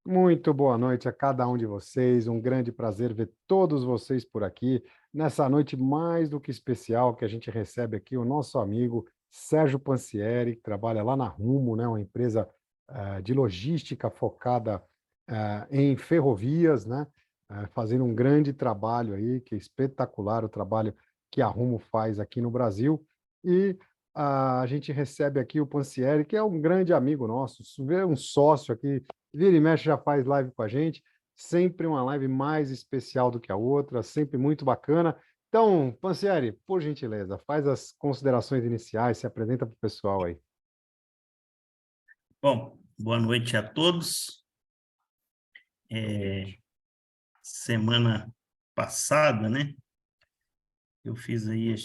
Muito boa noite a cada um de vocês. Um grande prazer ver todos vocês por aqui nessa noite mais do que especial que a gente recebe aqui o nosso amigo Sérgio Pansieri, que trabalha lá na Rumo, né, uma empresa de logística focada em ferrovias, né, fazendo um grande trabalho aí, que é espetacular o trabalho que a Rumo faz aqui no Brasil. E a gente recebe aqui o Pansieri, que é um grande amigo nosso, um sócio aqui. Vira e mexe já faz live com a gente, sempre uma live mais especial do que a outra, sempre muito bacana. Então, Pansieri, por gentileza, faz as considerações iniciais, se apresenta para o pessoal aí. Bom, boa noite a todos. Boa É, noite. semana passada, né, eu fiz aí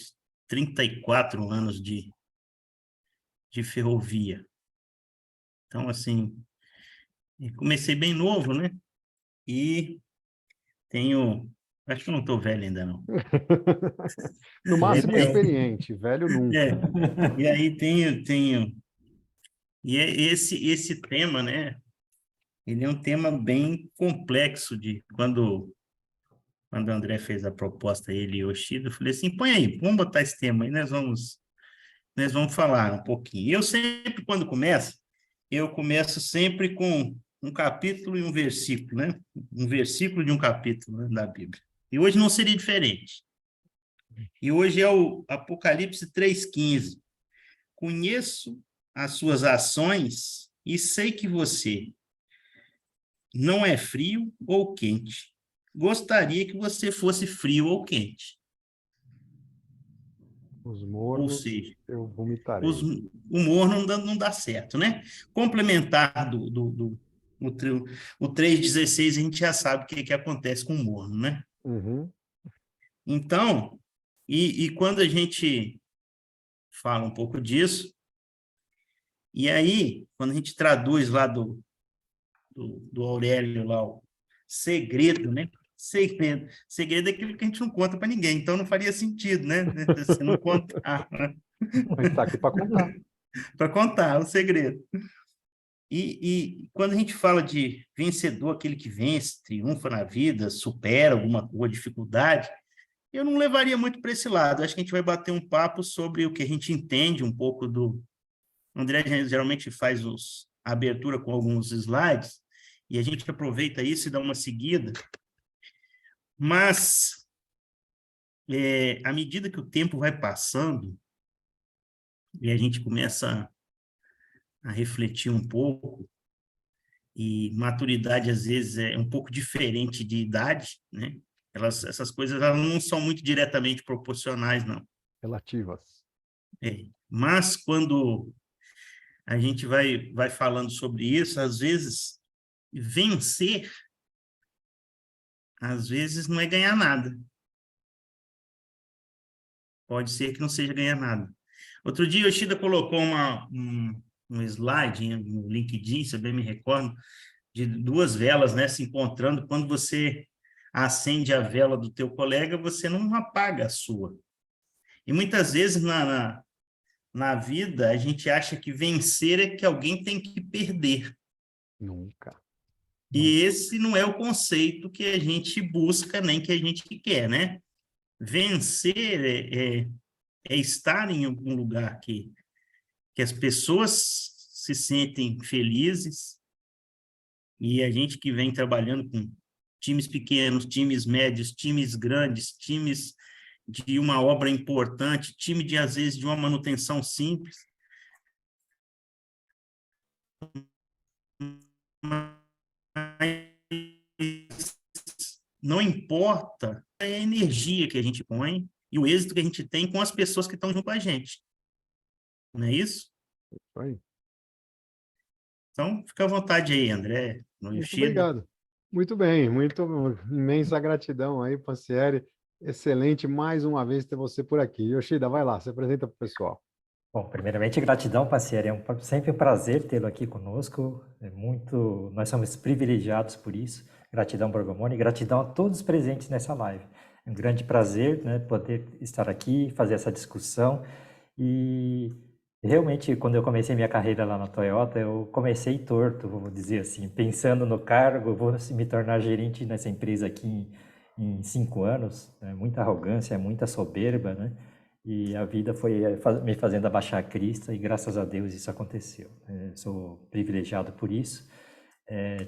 34 anos de ferrovia. Então, assim, comecei bem novo, né, e acho que eu não estou velho ainda, não. No E aí máximo tem, experiente, velho nunca. e aí esse tema, né, ele é um tema bem complexo de quando o André fez a proposta, ele e o Yoshida, eu falei assim, põe aí, vamos botar esse tema aí, nós vamos falar um pouquinho. Eu sempre, quando começo, eu começo sempre com um capítulo e um versículo, né? Um versículo de um capítulo, né, da Bíblia. E hoje não seria diferente. E hoje é o Apocalipse 3,15. Conheço as suas ações e sei que você não é frio ou quente. Gostaria que você fosse frio ou quente. Os Ou mornos seja, eu vomitarei. o humor não dá certo, né? Complementar o 3,16, a gente já sabe o que acontece com o morno, né? Uhum. Então, e quando a gente fala um pouco disso, e aí, quando a gente traduz lá do Aurélio, lá, o segredo, né? Segredo é aquilo que a gente não conta para ninguém, então não faria sentido, né? Você não contar, né? Mas está aqui para contar. Para contar o segredo. E quando a gente fala de vencedor, aquele que vence, triunfa na vida, supera alguma dificuldade, eu não levaria muito para esse lado. Acho que a gente vai bater um papo sobre o que a gente entende um pouco do. O André geralmente faz a abertura com alguns slides, e a gente aproveita isso e dá uma seguida. Mas, à medida que o tempo vai passando, e a gente começa a refletir um pouco, e maturidade às vezes é um pouco diferente de idade, né? Essas coisas elas não são muito diretamente proporcionais, não. Relativas. Mas quando a gente vai falando sobre isso, às vezes vencer, às vezes não é ganhar nada. Pode ser que não seja ganhar nada. Outro dia, o Yoshida colocou um slide no LinkedIn, se eu bem me recordo, de duas velas, né, se encontrando. Quando você acende a vela do teu colega, você não apaga a sua. E muitas vezes na vida, a gente acha que vencer é que alguém tem que perder. Nunca. E Nunca. esse não é o conceito que a gente busca, nem que a gente quer, né? Vencer é estar em algum lugar que as pessoas se sentem felizes, e a gente que vem trabalhando com times pequenos, times médios, times grandes, times de uma obra importante, time de, às vezes, de uma manutenção simples, mas não importa a energia que a gente põe e o êxito que a gente tem com as pessoas que estão junto com a gente, não é isso? Isso aí. Então, fica à vontade aí, André, no Muito Yoshida. obrigado. Muito bem, muito imensa gratidão aí, Pansieri. Excelente mais uma vez ter você por aqui. Yoshida, vai lá, se apresenta para o pessoal. Bom, primeiramente, gratidão, parceiro. Sempre um prazer tê-lo aqui conosco. Nós somos privilegiados por isso. Gratidão, Borgomoni. Gratidão a todos presentes nessa live. É um grande prazer, né, poder estar aqui, fazer essa discussão. E Realmente, quando eu comecei minha carreira lá na Toyota, eu comecei torto, vamos dizer assim, pensando no cargo, vou me tornar gerente nessa empresa aqui em 5 anos, né? Muita arrogância, muita soberba, né? E a vida foi me fazendo abaixar a crista e graças a Deus isso aconteceu. Sou privilegiado por isso.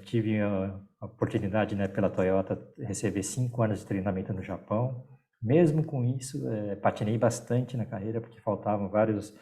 Tive a oportunidade, né, pela Toyota, receber 5 anos de treinamento no Japão. Mesmo com isso, patinei bastante na carreira, porque faltavam vários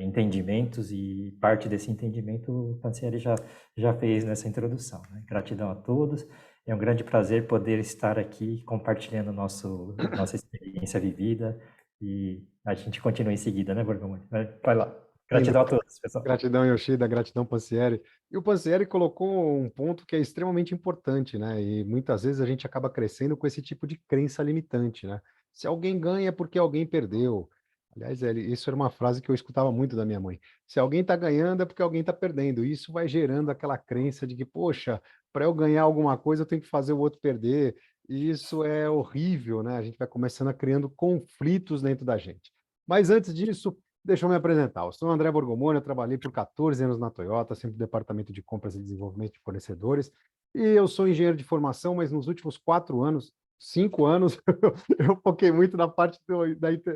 entendimentos, e parte desse entendimento o Pansieri já fez nessa introdução, né? Gratidão a todos. É um grande prazer poder estar aqui compartilhando nossa experiência vivida, e a gente continua em seguida, né, Borgomoni? Vai lá. Sem Gratidão a todos, pessoal. Gratidão, Yoshida, gratidão, Pansieri. E o Pansieri colocou um ponto que é extremamente importante, né? E muitas vezes a gente acaba crescendo com esse tipo de crença limitante, né? Se alguém ganha é porque alguém perdeu. Aliás, isso era uma frase que eu escutava muito da minha mãe. Se alguém está ganhando é porque alguém está perdendo. E isso vai gerando aquela crença de que, poxa, para eu ganhar alguma coisa eu tenho que fazer o outro perder. E isso é horrível, né? A gente vai começando a criando conflitos dentro da gente. Mas antes disso, deixa eu me apresentar. Eu sou o André Borgomoni, eu trabalhei por 14 anos na Toyota, sempre no departamento de compras e desenvolvimento de fornecedores, e eu sou engenheiro de formação, mas nos últimos 4 anos, 5 anos, eu foquei muito na parte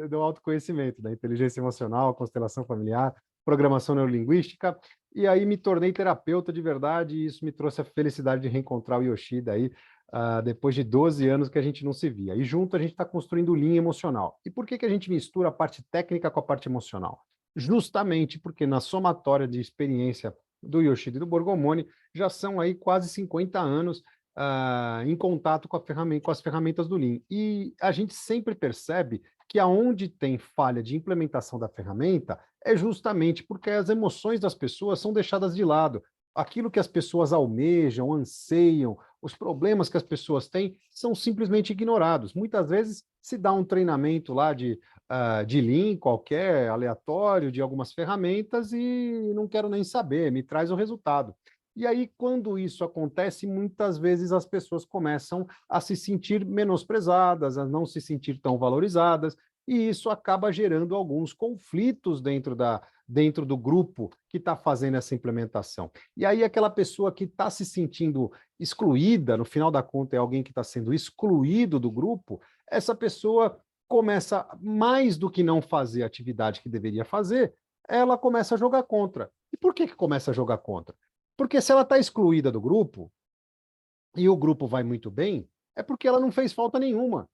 do autoconhecimento, da inteligência emocional, constelação familiar, programação neurolinguística, e aí me tornei terapeuta de verdade, e isso me trouxe a felicidade de reencontrar o Yoshida aí, depois de 12 anos que a gente não se via. E junto a gente está construindo linha emocional. E por que a gente mistura a parte técnica com a parte emocional? Justamente porque na somatória de experiência do Yoshida e do Borgomoni, já são aí quase 50 anos em contato com as ferramentas do Lean. E a gente sempre percebe que aonde tem falha de implementação da ferramenta é justamente porque as emoções das pessoas são deixadas de lado. Aquilo que as pessoas almejam, anseiam, os problemas que as pessoas têm são simplesmente ignorados. Muitas vezes se dá um treinamento lá de Lean qualquer, aleatório, de algumas ferramentas e não quero nem saber, me traz o resultado. E aí, quando isso acontece, muitas vezes as pessoas começam a se sentir menosprezadas, a não se sentir tão valorizadas, e isso acaba gerando alguns conflitos dentro do grupo que está fazendo essa implementação. E aí, aquela pessoa que está se sentindo excluída, no final da conta é alguém que está sendo excluído do grupo, essa pessoa começa, mais do que não fazer a atividade que deveria fazer, ela começa a jogar contra. E por que começa a jogar contra? Porque se ela está excluída do grupo, e o grupo vai muito bem, é porque ela não fez falta nenhuma.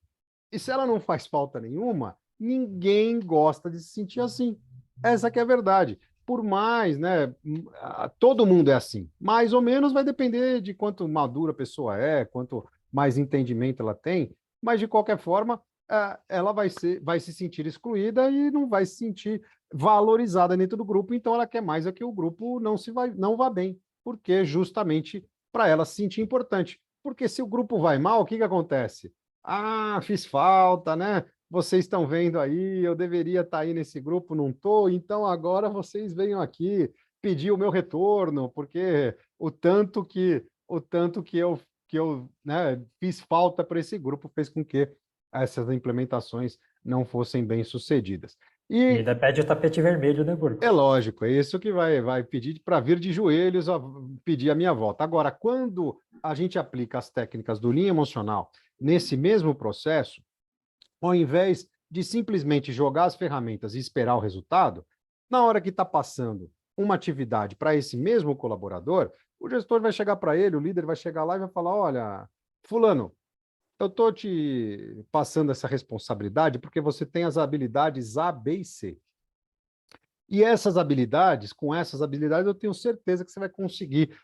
E se ela não faz falta nenhuma, ninguém gosta de se sentir assim. Essa que é a verdade. Por mais, né? Todo mundo é assim. Mais ou menos vai depender de quanto madura a pessoa é, quanto mais entendimento ela tem, mas de qualquer forma, ela vai se sentir excluída e não vai se sentir valorizada dentro do grupo, então ela quer mais é que o grupo não vá bem, porque justamente para ela se sentir importante. Porque se o grupo vai mal, o que acontece? Ah, fiz falta, né? Vocês estão vendo aí, eu deveria estar aí nesse grupo, não estou, então agora vocês venham aqui pedir o meu retorno, porque o tanto que eu né, fiz falta para esse grupo fez com que essas implementações não fossem bem sucedidas. E ainda pede o tapete vermelho, né, Burgo? É lógico, é isso que vai pedir para vir de joelhos pedir a minha volta. Agora, quando a gente aplica as técnicas do Lean emocional nesse mesmo processo, ao invés de simplesmente jogar as ferramentas e esperar o resultado, na hora que está passando uma atividade para esse mesmo colaborador, o gestor vai chegar para ele, o líder vai chegar lá e vai falar, olha, fulano, eu estou te passando essa responsabilidade porque você tem as habilidades A, B e C. E com essas habilidades, eu tenho certeza que você vai conseguir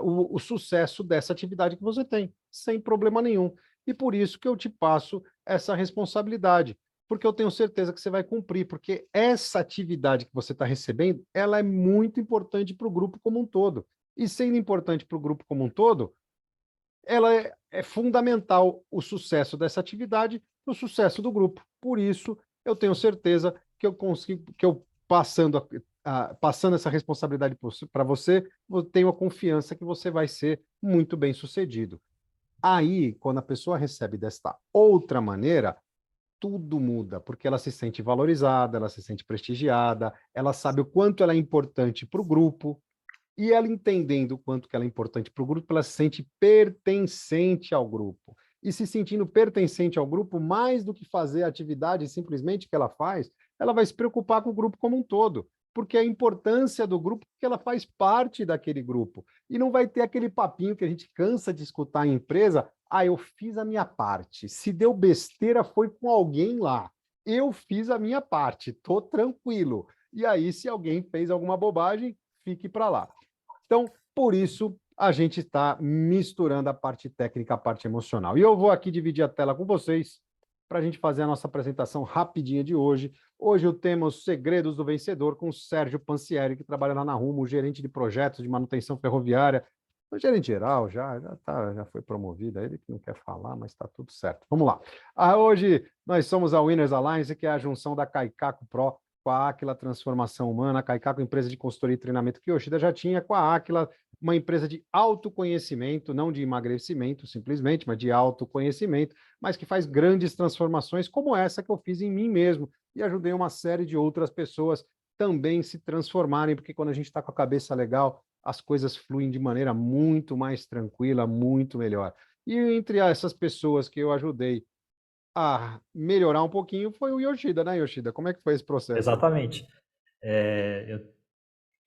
o sucesso dessa atividade que você tem, sem problema nenhum. E por isso que eu te passo essa responsabilidade, porque eu tenho certeza que você vai cumprir, porque essa atividade que você está recebendo, ela é muito importante para o grupo como um todo. E sendo importante para o grupo como um todo, ela é fundamental o sucesso dessa atividade para o sucesso do grupo. Por isso, eu tenho certeza que eu consigo, que eu passando essa responsabilidade para você, eu tenho a confiança que você vai ser muito bem sucedido. Aí, quando a pessoa recebe desta outra maneira, tudo muda, porque ela se sente valorizada, ela se sente prestigiada, ela sabe o quanto ela é importante para o grupo, e ela entendendo o quanto que ela é importante para o grupo, ela se sente pertencente ao grupo. E se sentindo pertencente ao grupo, mais do que fazer a atividade simplesmente que ela faz, ela vai se preocupar com o grupo como um todo, porque a importância do grupo é que ela faz parte daquele grupo. E não vai ter aquele papinho que a gente cansa de escutar em empresa, eu fiz a minha parte. Se deu besteira, foi com alguém lá. Eu fiz a minha parte, tô tranquilo. E aí, se alguém fez alguma bobagem, fique para lá. Então, por isso, a gente está misturando a parte técnica, a parte emocional. E eu vou aqui dividir a tela com vocês para a gente fazer a nossa apresentação rapidinha de hoje. Hoje o tema Os Segredos do Vencedor com o Sérgio Pansieri, que trabalha lá na Rumo, gerente de projetos de manutenção ferroviária. O gerente geral já foi promovido, ele que não quer falar, mas está tudo certo. Vamos lá. Hoje nós somos a Winners Alliance, que é a junção da Kaikaku Pro com a Aquila Transformação Humana. A Kaikaku, empresa de consultoria e treinamento que Yoshida já tinha, com a Aquila, uma empresa de autoconhecimento, não de emagrecimento simplesmente, mas de autoconhecimento, mas que faz grandes transformações como essa que eu fiz em mim mesmo e ajudei uma série de outras pessoas também se transformarem, porque quando a gente está com a cabeça legal, as coisas fluem de maneira muito mais tranquila, muito melhor. E entre essas pessoas que eu ajudei a melhorar um pouquinho foi o Yoshida, né, Yoshida? Como é que foi esse processo? Exatamente. Eu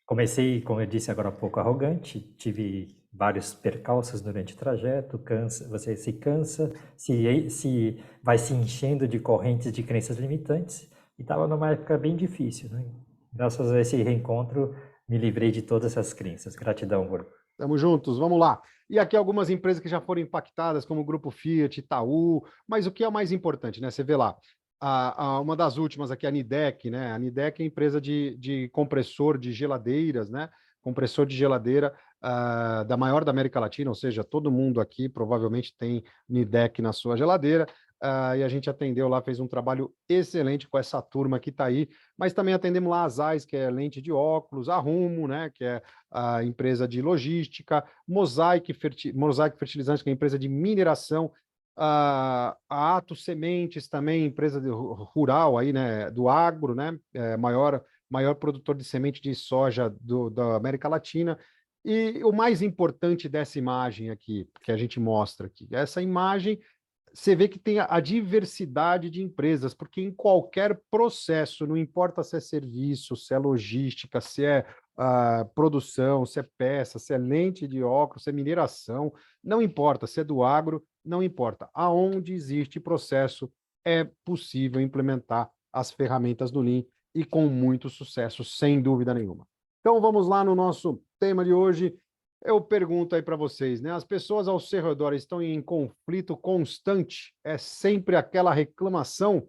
comecei, como eu disse agora há pouco, arrogante, tive vários percalços durante o trajeto, você se cansa, se vai se enchendo de correntes de crenças limitantes, e estava numa época bem difícil, né? Graças a esse reencontro, me livrei de todas essas crenças. Gratidão, Gorgo. Estamos juntos, vamos lá. E aqui algumas empresas que já foram impactadas, como o Grupo Fiat, Itaú, mas o que é o mais importante, né? Você vê lá, uma das últimas aqui, a Nidec, né? A Nidec é empresa de compressor de geladeiras, né? Compressor de geladeira da maior da América Latina, ou seja, todo mundo aqui provavelmente tem Nidec na sua geladeira. E a gente atendeu lá, fez um trabalho excelente com essa turma que está aí, mas também atendemos lá a Zeiss, que é lente de óculos, a Rumo, né, que é a empresa de logística, Mosaic Fertilizantes, que é a empresa de mineração, a Ato Sementes também, empresa rural aí, né, do agro, né, maior produtor de semente de soja da América Latina. E o mais importante dessa imagem aqui, que a gente mostra aqui, essa imagem você vê que tem a diversidade de empresas, porque em qualquer processo, não importa se é serviço, se é logística, se é produção, se é peça, se é lente de óculos, se é mineração, não importa, se é do agro, não importa. Aonde existe processo, é possível implementar as ferramentas do Lean e com muito sucesso, sem dúvida nenhuma. Então, vamos lá no nosso tema de hoje. Eu pergunto aí para vocês, né? As pessoas ao seu redor estão em conflito constante? É sempre aquela reclamação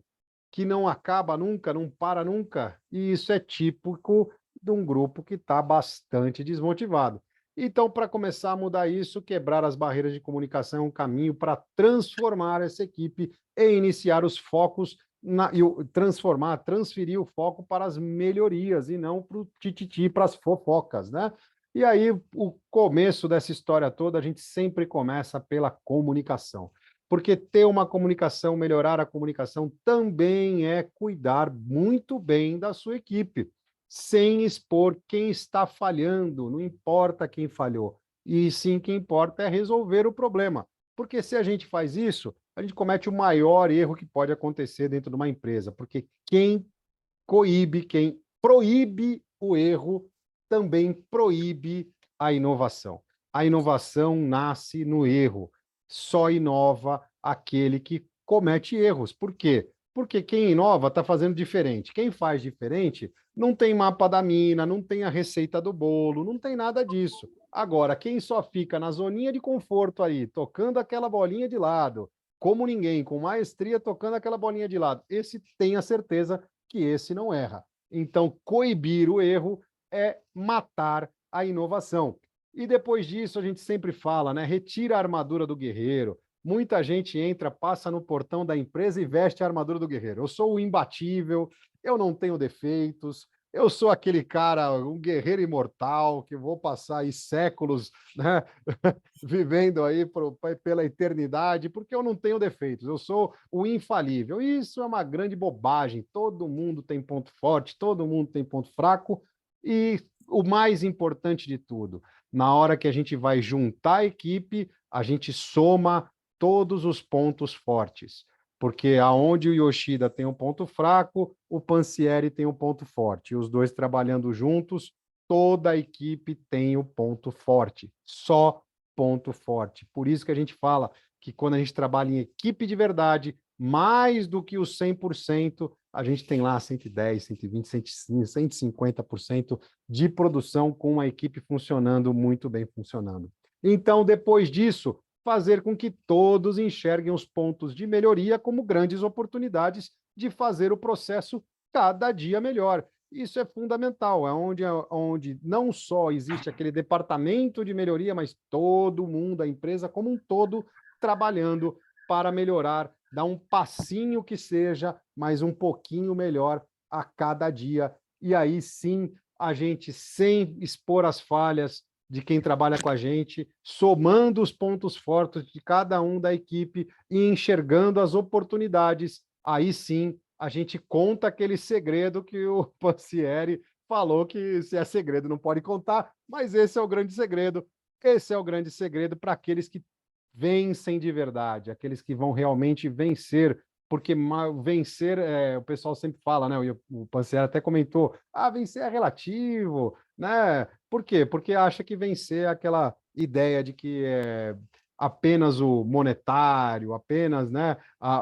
que não acaba nunca, não para nunca? E isso é típico de um grupo que está bastante desmotivado. Então, para começar a mudar isso, quebrar as barreiras de comunicação é um caminho para transformar essa equipe e iniciar os focos transferir o foco para as melhorias e não para o tititi, para as fofocas, né? E aí, o começo dessa história toda, a gente sempre começa pela comunicação. Porque ter uma comunicação, melhorar a comunicação, também é cuidar muito bem da sua equipe, sem expor quem está falhando, não importa quem falhou. E sim, o que importa é resolver o problema. Porque se a gente faz isso, a gente comete o maior erro que pode acontecer dentro de uma empresa. Porque quem proíbe o erro, também proíbe a inovação. A inovação nasce no erro. Só inova aquele que comete erros. Por quê? Porque quem inova está fazendo diferente. Quem faz diferente não tem mapa da mina, não tem a receita do bolo, não tem nada disso. Agora, quem só fica na zoninha de conforto aí, tocando aquela bolinha de lado, como ninguém, com maestria, tocando aquela bolinha de lado, esse tenha certeza que esse não erra. Então, coibir o erro é matar a inovação. E depois disso, a gente sempre fala, né? Retira a armadura do guerreiro. Muita gente entra, passa no portão da empresa e veste a armadura do guerreiro. Eu sou o imbatível, eu não tenho defeitos, eu sou aquele cara, um guerreiro imortal, que vou passar aí séculos, né, vivendo aí pela eternidade, porque eu não tenho defeitos, eu sou o infalível. Isso é uma grande bobagem. Todo mundo tem ponto forte, todo mundo tem ponto fraco, e o mais importante de tudo, na hora que a gente vai juntar a equipe, a gente soma todos os pontos fortes. Porque aonde o Yoshida tem um ponto fraco, o Pansieri tem um ponto forte. E os dois trabalhando juntos, toda a equipe tem o ponto forte. Só ponto forte. Por isso que a gente fala que quando a gente trabalha em equipe de verdade, mais do que os 100%, a gente tem lá 110, 120, 150% de produção com uma equipe funcionando muito bem funcionando. Então, depois disso, fazer com que todos enxerguem os pontos de melhoria como grandes oportunidades de fazer o processo cada dia melhor. Isso é fundamental, é onde não só existe aquele departamento de melhoria, mas todo mundo, a empresa como um todo, trabalhando para melhorar, dar um passinho que seja, mas um pouquinho melhor a cada dia. E aí sim, a gente, sem expor as falhas de quem trabalha com a gente, somando os pontos fortes de cada um da equipe e enxergando as oportunidades, aí sim a gente conta aquele segredo que o Pansieri falou que se é segredo não pode contar, mas esse é o grande segredo. Esse é o grande segredo para aqueles que vencem de verdade, aqueles que vão realmente vencer, porque vencer, o pessoal sempre fala, né? O Pansieri até comentou, vencer é relativo, né? Por quê? Porque acha que vencer é aquela ideia de que é apenas o monetário, apenas, né,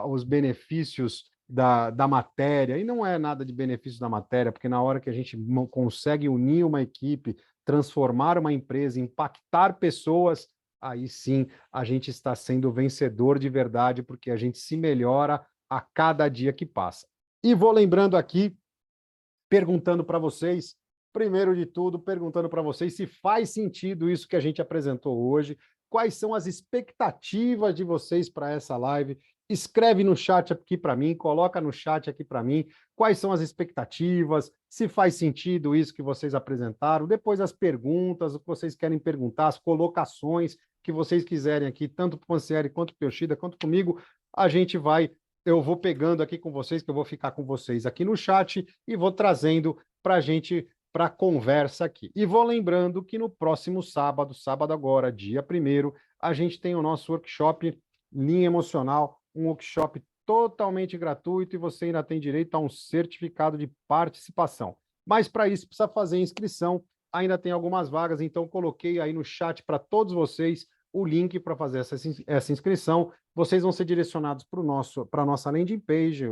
os benefícios da matéria, e não é nada de benefício da matéria, porque na hora que a gente consegue unir uma equipe, transformar uma empresa, impactar pessoas, aí sim a gente está sendo vencedor de verdade, porque a gente se melhora a cada dia que passa. E vou lembrando aqui, perguntando para vocês, primeiro de tudo, perguntando para vocês se faz sentido isso que a gente apresentou hoje, quais são as expectativas de vocês para essa live. Escreve no chat aqui para mim, coloca no chat aqui para mim quais são as expectativas, se faz sentido isso que vocês apresentaram, depois as perguntas, o que vocês querem perguntar, as colocações que vocês quiserem aqui, tanto para o Pansieri quanto para o Yoshida, quanto comigo, a gente vai, eu vou pegando aqui com vocês, que eu vou ficar com vocês aqui no chat e vou trazendo para a gente, para a conversa aqui. E vou lembrando que no próximo sábado, sábado agora, dia 1º, a gente tem o nosso workshop Linha Emocional, um workshop totalmente gratuito e você ainda tem direito a um certificado de participação. Mas para isso precisa fazer inscrição, ainda tem algumas vagas, então coloquei aí no chat para todos vocês o link para fazer essa inscrição. Vocês vão ser direcionados para a nossa landing page,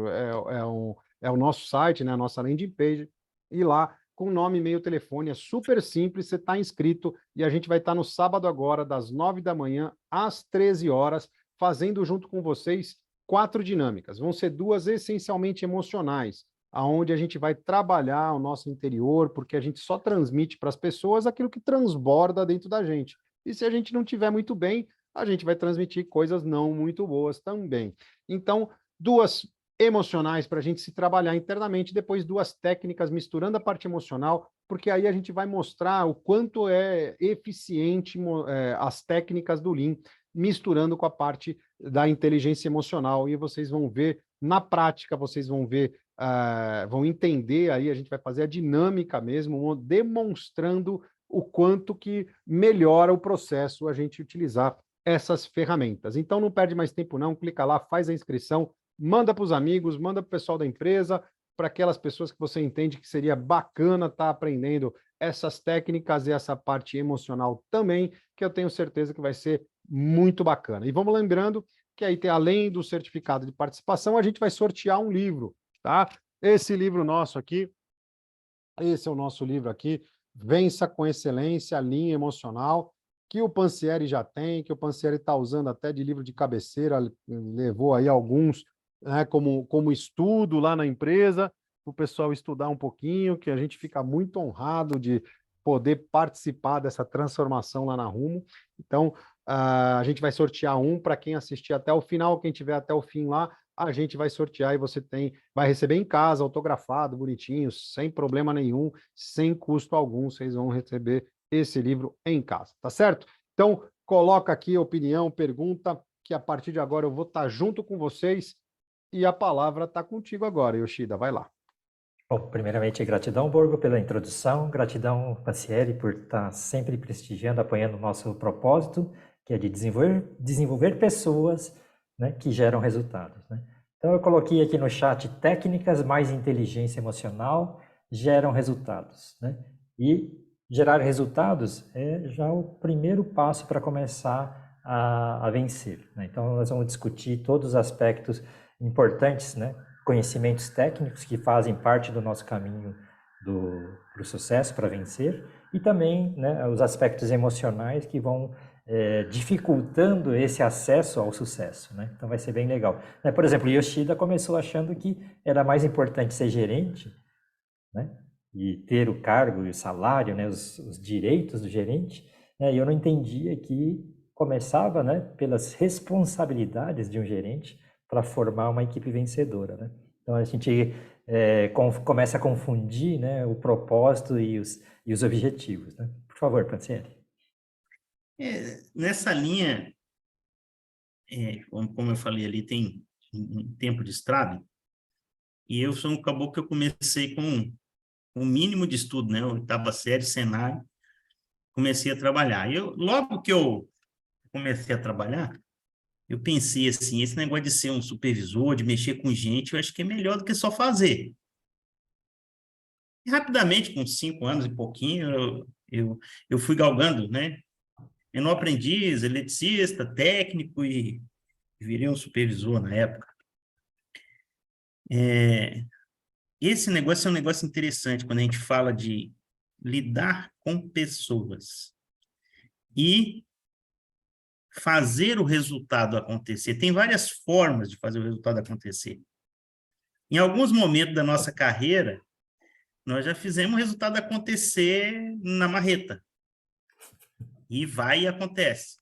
é o nosso site, né, a nossa landing page, e lá com nome, e-mail, telefone, é super simples, você está inscrito e a gente vai estar no sábado agora, das 9 da manhã às 13 horas, fazendo junto com vocês 4 dinâmicas. Vão ser 2 essencialmente emocionais, aonde a gente vai trabalhar o nosso interior, porque a gente só transmite para as pessoas aquilo que transborda dentro da gente. E se a gente não estiver muito bem, a gente vai transmitir coisas não muito boas também. Então, 2 emocionais para a gente se trabalhar internamente, depois 2 técnicas misturando a parte emocional, porque aí a gente vai mostrar o quanto é eficiente as técnicas do Lean, misturando com a parte da inteligência emocional, e vocês vão ver na prática, vocês vão ver, vão entender aí, a gente vai fazer a dinâmica mesmo, demonstrando o quanto que melhora o processo a gente utilizar essas ferramentas. Então não perde mais tempo não, clica lá, faz a inscrição, manda para os amigos, manda para o pessoal da empresa, para aquelas pessoas que você entende que seria bacana estar aprendendo essas técnicas e essa parte emocional também, que eu tenho certeza que vai ser muito bacana. E vamos lembrando que aí tem, além do certificado de participação, a gente vai sortear um livro, tá? Esse livro nosso aqui, esse é o nosso livro aqui, Vença com Excelência, Linha Emocional, que o Pansieri já tem, que o Pansieri está usando até de livro de cabeceira, levou aí alguns, né, como estudo lá na empresa, para o pessoal estudar um pouquinho, que a gente fica muito honrado de poder participar dessa transformação lá na Rumo. Então, a gente vai sortear um para quem assistir até o final, quem tiver até o fim lá, a gente vai sortear e você vai receber em casa, autografado, bonitinho, sem problema nenhum, sem custo algum, vocês vão receber esse livro em casa, tá certo? Então, coloca aqui a opinião, pergunta, que a partir de agora eu vou estar junto com vocês e a palavra está contigo agora, Yoshida, vai lá. Bom, primeiramente, gratidão, Borgo, pela introdução, gratidão, Pancieri, por estar sempre prestigiando, apoiando o nosso propósito, que é de desenvolver pessoas, né, que geram resultados, né? Então, eu coloquei aqui no chat técnicas mais inteligência emocional geram resultados, né? E gerar resultados é já o primeiro passo para começar a vencer, né? Então, nós vamos discutir todos os aspectos importantes, né? Conhecimentos técnicos que fazem parte do nosso caminho para o sucesso, para vencer, e também, né, os aspectos emocionais que vão dificultando esse acesso ao sucesso, né? Então vai ser bem legal. Por exemplo, Yoshida começou achando que era mais importante ser gerente, né, e ter o cargo e o salário, né, os direitos do gerente, né, e eu não entendia que começava, né, pelas responsabilidades de um gerente para formar uma equipe vencedora, né? Então a gente começa a confundir, né, o propósito e os objetivos, né? Por favor, Pancieri. Nessa linha, como eu falei ali, tem um tempo de estrada, e eu sou um caboclo que eu comecei com o mínimo de estudo, né? Oitava série, cenário, comecei a trabalhar. Logo que eu comecei a trabalhar, eu pensei assim, esse negócio de ser um supervisor, de mexer com gente, eu acho que é melhor do que só fazer. E rapidamente, com 5 anos e pouquinho, eu fui galgando, né? Menor aprendiz, eletricista, técnico e virei um supervisor na época. Esse negócio é um negócio interessante quando a gente fala de lidar com pessoas e fazer o resultado acontecer. Tem várias formas de fazer o resultado acontecer. Em alguns momentos da nossa carreira, nós já fizemos o resultado acontecer na marreta. E vai e acontece.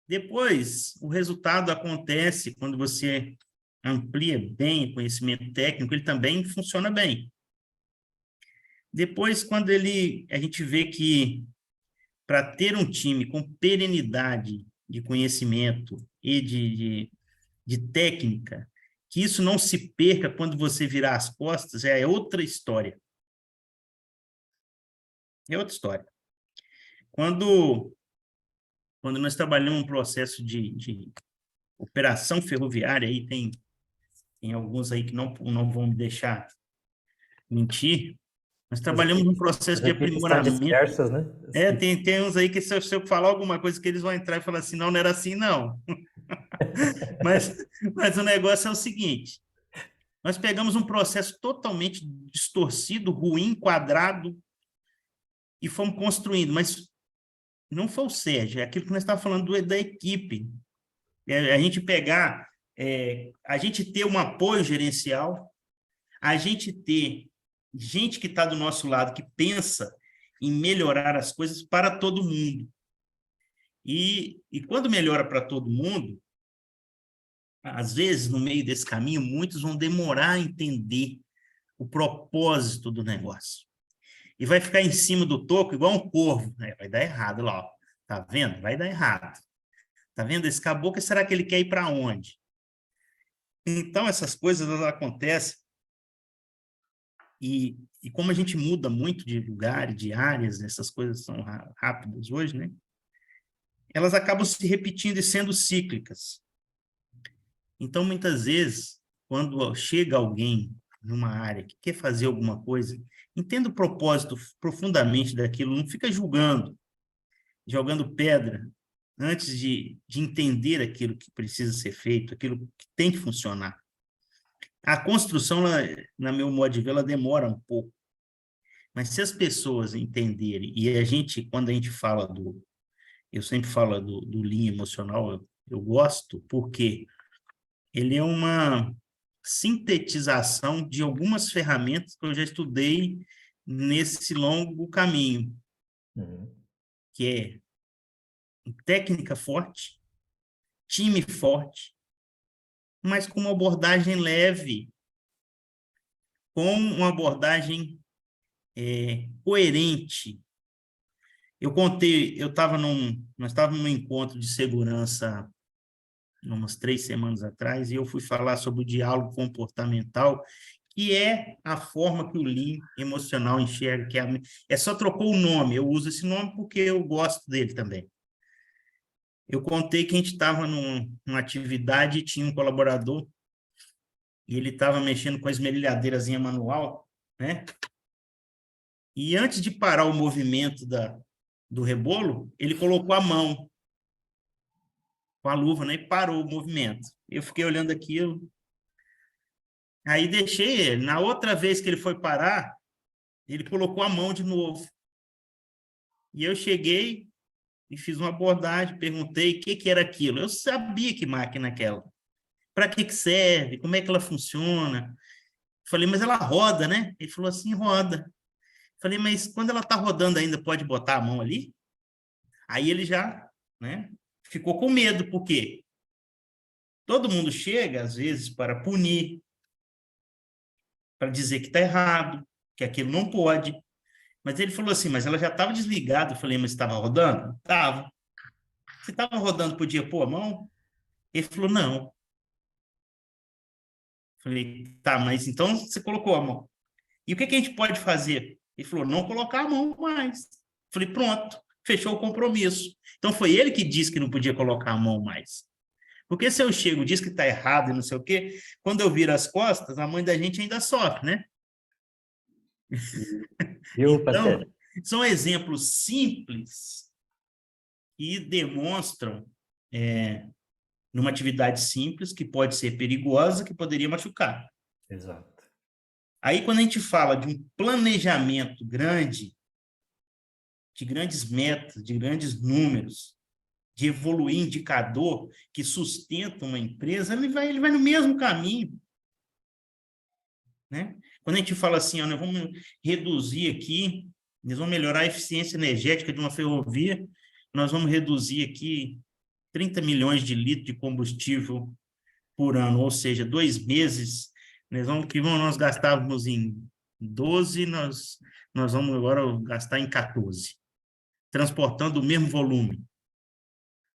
Depois, o resultado acontece quando você amplia bem o conhecimento técnico, ele também funciona bem. Depois, quando a gente vê que para ter um time com perenidade de conhecimento e de técnica, que isso não se perca quando você virar as costas, é outra história. É outra história. Quando nós trabalhamos um processo de operação ferroviária, aí tem alguns aí que não vão me deixar mentir, nós trabalhamos num processo de aprimoramento. Estão dispersas, né? Tem uns aí que se eu falar alguma coisa que eles vão entrar e falar assim, não era assim, não. mas o negócio é o seguinte, nós pegamos um processo totalmente distorcido, ruim, quadrado, e fomos construindo, mas não foi o Sérgio, é aquilo que nós estávamos falando da equipe. A gente pegar, a gente ter um apoio gerencial, a gente ter gente que está do nosso lado, que pensa em melhorar as coisas para todo mundo. E quando melhora para todo mundo, às vezes, no meio desse caminho, muitos vão demorar a entender o propósito do negócio. E vai ficar em cima do toco igual um corvo, né? Vai dar errado lá, ó. Tá vendo? Vai dar errado. Tá vendo? Esse caboclo, será que ele quer ir para onde? Então, essas coisas elas acontecem e como a gente muda muito de lugar, de áreas, essas coisas são rápidas hoje, né? Elas acabam se repetindo e sendo cíclicas. Então, muitas vezes, quando chega alguém numa área que quer fazer alguma coisa, entenda o propósito profundamente daquilo, não fica julgando, jogando pedra, antes de entender aquilo que precisa ser feito, aquilo que tem que funcionar. A construção, na meu modo de ver, ela demora um pouco. Mas se as pessoas entenderem, e quando a gente fala eu sempre falo do Lean emocional, eu gosto, porque ele é uma sintetização de algumas ferramentas que eu já estudei nesse longo caminho, que é técnica forte, time forte mas com uma abordagem leve, com uma abordagem coerente. Nós estávamos num encontro de segurança umas 3 semanas atrás, e eu fui falar sobre o diálogo comportamental, que é a forma que o Lean emocional enxerga, só trocou o nome, eu uso esse nome porque eu gosto dele também. Eu contei que a gente estava numa atividade e tinha um colaborador, e ele estava mexendo com a esmerilhadeirazinha manual, né? E antes de parar o movimento do rebolo, ele colocou a mão com a luva, né? E parou o movimento. Eu fiquei olhando aquilo. Aí deixei ele. Na outra vez que ele foi parar, ele colocou a mão de novo. E eu cheguei e fiz uma abordagem, perguntei o que era aquilo. Eu sabia que máquina é aquela. Para que serve? Como é que ela funciona? Falei, mas ela roda, né? Ele falou assim, roda. Falei, mas quando ela está rodando ainda, pode botar a mão ali? Aí ele já, né, ficou com medo, porque todo mundo chega, às vezes, para punir, para dizer que está errado, que aquilo não pode. Mas ele falou assim, mas ela já estava desligada. Eu falei, mas estava rodando? Estava. Se estava rodando, podia pôr a mão? Ele falou, não. Eu falei, tá, mas então você colocou a mão. E o que a gente pode fazer? Ele falou, não colocar a mão mais. Eu falei, pronto, fechou o compromisso. Então foi ele que disse que não podia colocar a mão mais. Porque se eu chego e diz que está errado e não sei o quê, quando eu viro as costas, a mãe da gente ainda sofre, né? Viu, Então, parceiro? são exemplos simples que demonstram, numa atividade simples, que pode ser perigosa, que poderia machucar. Exato. Aí, quando a gente fala de um planejamento grande, de grandes metas, de grandes números, de evoluir indicador que sustenta uma empresa, ele vai no mesmo caminho, né? Quando a gente fala assim, ó, nós vamos reduzir aqui, nós vamos melhorar a eficiência energética de uma ferrovia, nós vamos reduzir aqui 30 milhões de litros de combustível por ano, ou seja, 2 meses, nós gastávamos em 12, nós vamos agora gastar em 14, transportando o mesmo volume.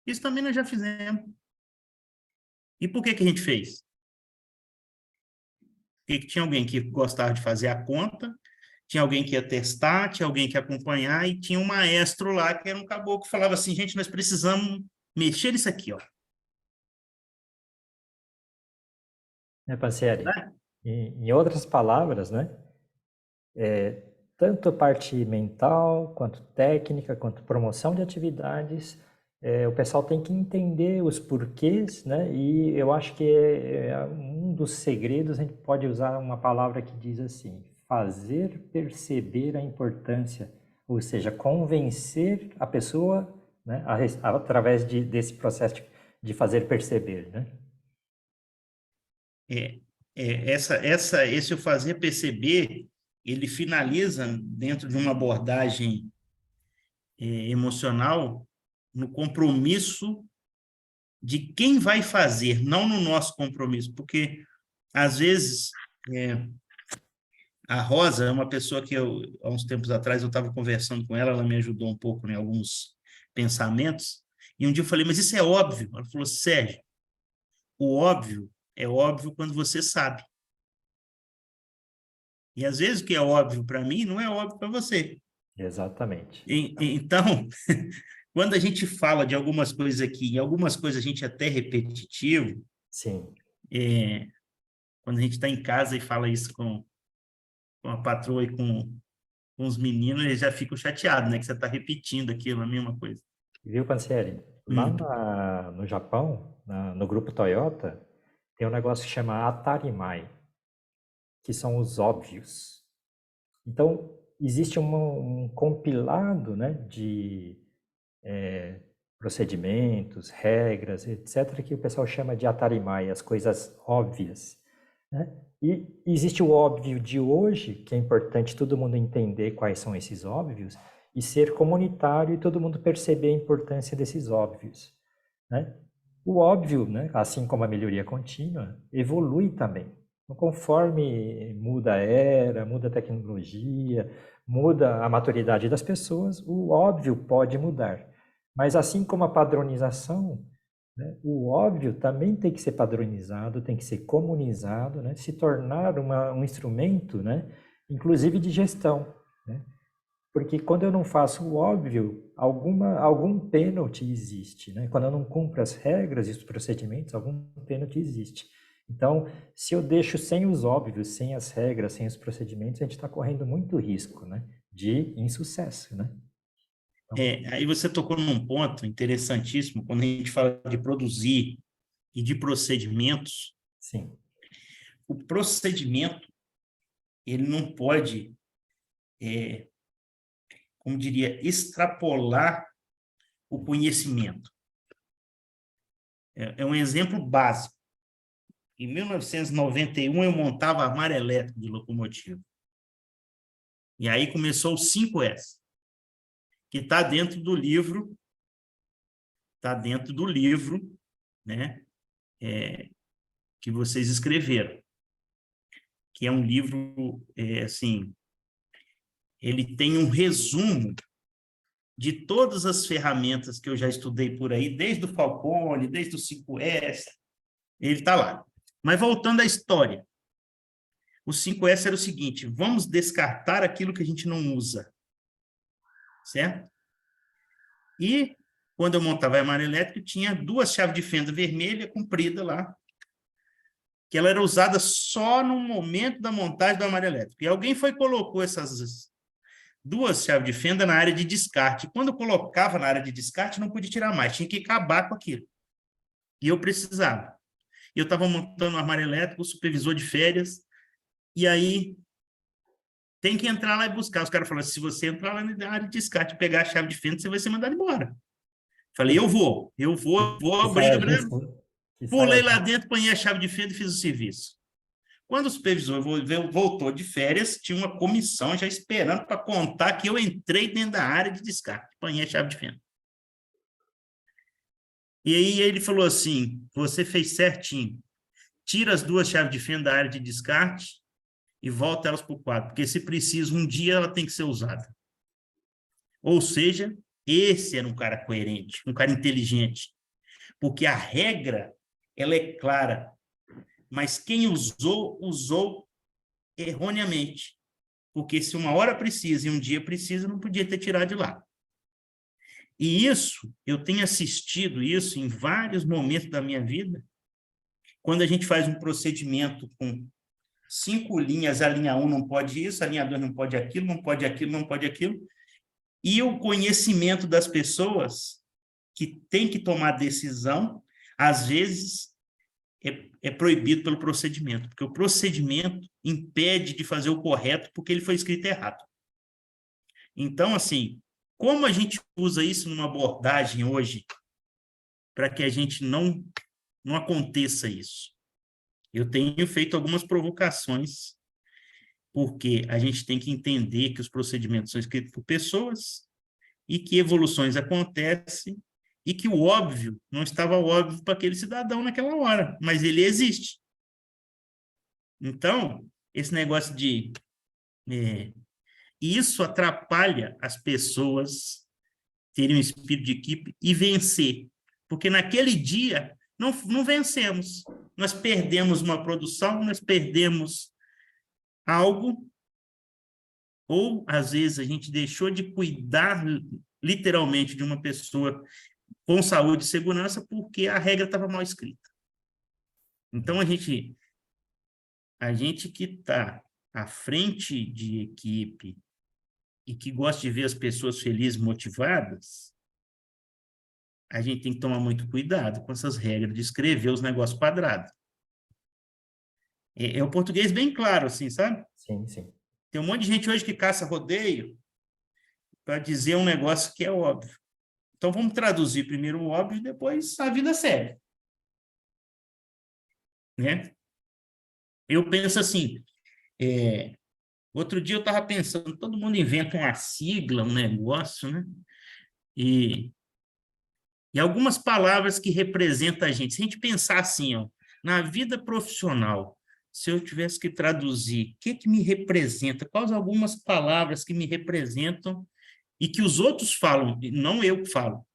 Isso também nós já fizemos. E por que a gente fez? Porque tinha alguém que gostava de fazer a conta, tinha alguém que ia testar, tinha alguém que ia acompanhar, e tinha um maestro lá, que era um caboclo, que falava assim, gente, nós precisamos mexer nisso aqui, ó. Pancieri, Né? em outras palavras, né? Tanto a parte mental, quanto técnica, quanto promoção de atividades, o pessoal tem que entender os porquês, né? E eu acho que um dos segredos, a gente pode usar uma palavra que diz assim, fazer perceber a importância, ou seja, convencer a pessoa, né, através desse processo de fazer perceber, né? Esse o fazer perceber, ele finaliza dentro de uma abordagem emocional no compromisso de quem vai fazer, não no nosso compromisso, porque às vezes a Rosa é uma pessoa que há uns tempos atrás eu estava conversando com ela, ela me ajudou um pouco em alguns pensamentos, e um dia eu falei, mas isso é óbvio. Ela falou, Sérgio, o óbvio é óbvio quando você sabe. E às vezes o que é óbvio para mim não é óbvio para você. Exatamente. Então, quando a gente fala de algumas coisas aqui, e algumas coisas a gente é até repetitivo, Sim. quando a gente está em casa e fala isso com a patroa e com os meninos, eles já ficam chateados, né? Que você está repetindo aquilo, a mesma coisa. Viu, Pancieri? Lá no Japão, no grupo Toyota, tem um negócio que chama Atarimai, que são os óbvios. Então, existe um compilado, né, de procedimentos, regras, etc., que o pessoal chama de Atarimai, as coisas óbvias, né? E existe o óbvio de hoje, que é importante todo mundo entender quais são esses óbvios, e ser comunitário e todo mundo perceber a importância desses óbvios, né? O óbvio, né, assim como a melhoria contínua, evolui também. Então, conforme muda a era, muda a tecnologia, muda a maturidade das pessoas, o óbvio pode mudar. Mas assim como a padronização, né, o óbvio também tem que ser padronizado, tem que ser comunizado, né, se tornar um instrumento, né, inclusive de gestão, né? Porque quando eu não faço o óbvio, algum pênalti existe, né? Quando eu não cumpro as regras e os procedimentos, algum pênalti existe. Então, se eu deixo sem os óbvios, sem as regras, sem os procedimentos, a gente está correndo muito risco, né, de insucesso, né? Aí você tocou num ponto interessantíssimo, quando a gente fala de produzir e de procedimentos. Sim. O procedimento, ele não pode, como diria, extrapolar o conhecimento. É um exemplo básico. Em 1991, eu montava armário elétrico de locomotiva. E aí começou o 5S, que está dentro do livro, né, que vocês escreveram, que é um livro, assim, ele tem um resumo de todas as ferramentas que eu já estudei por aí, desde o Falcone, desde o 5S, ele está lá. Mas voltando à história, o 5S era o seguinte: vamos descartar aquilo que a gente não usa, certo? E quando eu montava a armário elétrico, tinha 2 chaves de fenda vermelha comprida lá, que ela era usada só no momento da montagem do armário elétrico. E alguém foi e colocou essas 2 chaves de fenda na área de descarte. Quando eu colocava na área de descarte, não podia tirar mais, tinha que acabar com aquilo. E eu precisava. Eu estava montando um armário elétrico, o supervisor de férias, e aí tem que entrar lá e buscar. Os caras falaram: se você entrar lá na área de descarte e pegar a chave de fenda, você vai ser mandado embora. Falei: eu vou Que abrir, saia justo, né? Que saia pulei lá justo. dentro, apanhei a chave de fenda e fiz o serviço. Quando o supervisor voltou de férias, tinha uma comissão já esperando para contar que eu entrei dentro da área de descarte, apanhei a chave de fenda. E aí ele falou assim: você fez certinho, tira as 2 chaves de fenda da área de descarte e volta elas para o quadro, porque se precisa, um dia ela tem que ser usada. Ou seja, esse era um cara coerente, um cara inteligente, porque a regra, ela é clara, mas quem usou erroneamente, porque se uma hora precisa e um dia precisa, não podia ter tirado de lá. E isso, eu tenho assistido isso em vários momentos da minha vida, quando a gente faz um procedimento com 5 linhas, a linha 1 não pode isso, a linha 2 não pode aquilo, não pode aquilo, não pode aquilo, e o conhecimento das pessoas que tem que tomar decisão, às vezes é proibido pelo procedimento, porque o procedimento impede de fazer o correto porque ele foi escrito errado. Então, assim, como a gente usa isso numa abordagem hoje para que a gente não aconteça isso? Eu tenho feito algumas provocações, porque a gente tem que entender que os procedimentos são escritos por pessoas e que evoluções acontecem e que o óbvio não estava óbvio para aquele cidadão naquela hora, mas ele existe. Então, esse negócio de... isso atrapalha as pessoas terem um espírito de equipe e vencer, porque naquele dia não vencemos. Nós perdemos uma produção, nós perdemos algo, ou às vezes a gente deixou de cuidar literalmente de uma pessoa com saúde e segurança porque a regra estava mal escrita. Então, a gente que está à frente de equipe e que gosta de ver as pessoas felizes, motivadas, a gente tem que tomar muito cuidado com essas regras de escrever os negócios quadrados. É o português bem claro, assim, sabe? Sim, sim. Tem um monte de gente hoje que caça rodeio para dizer um negócio que é óbvio. Então, vamos traduzir primeiro o óbvio e depois a vida segue. Né? Eu penso assim, outro dia eu estava pensando, todo mundo inventa uma sigla, um negócio, né? E E algumas palavras que representam a gente. Se a gente pensar assim, ó, na vida profissional, se eu tivesse que traduzir, o que me representa? Quais algumas palavras que me representam e que os outros falam, não eu que falo,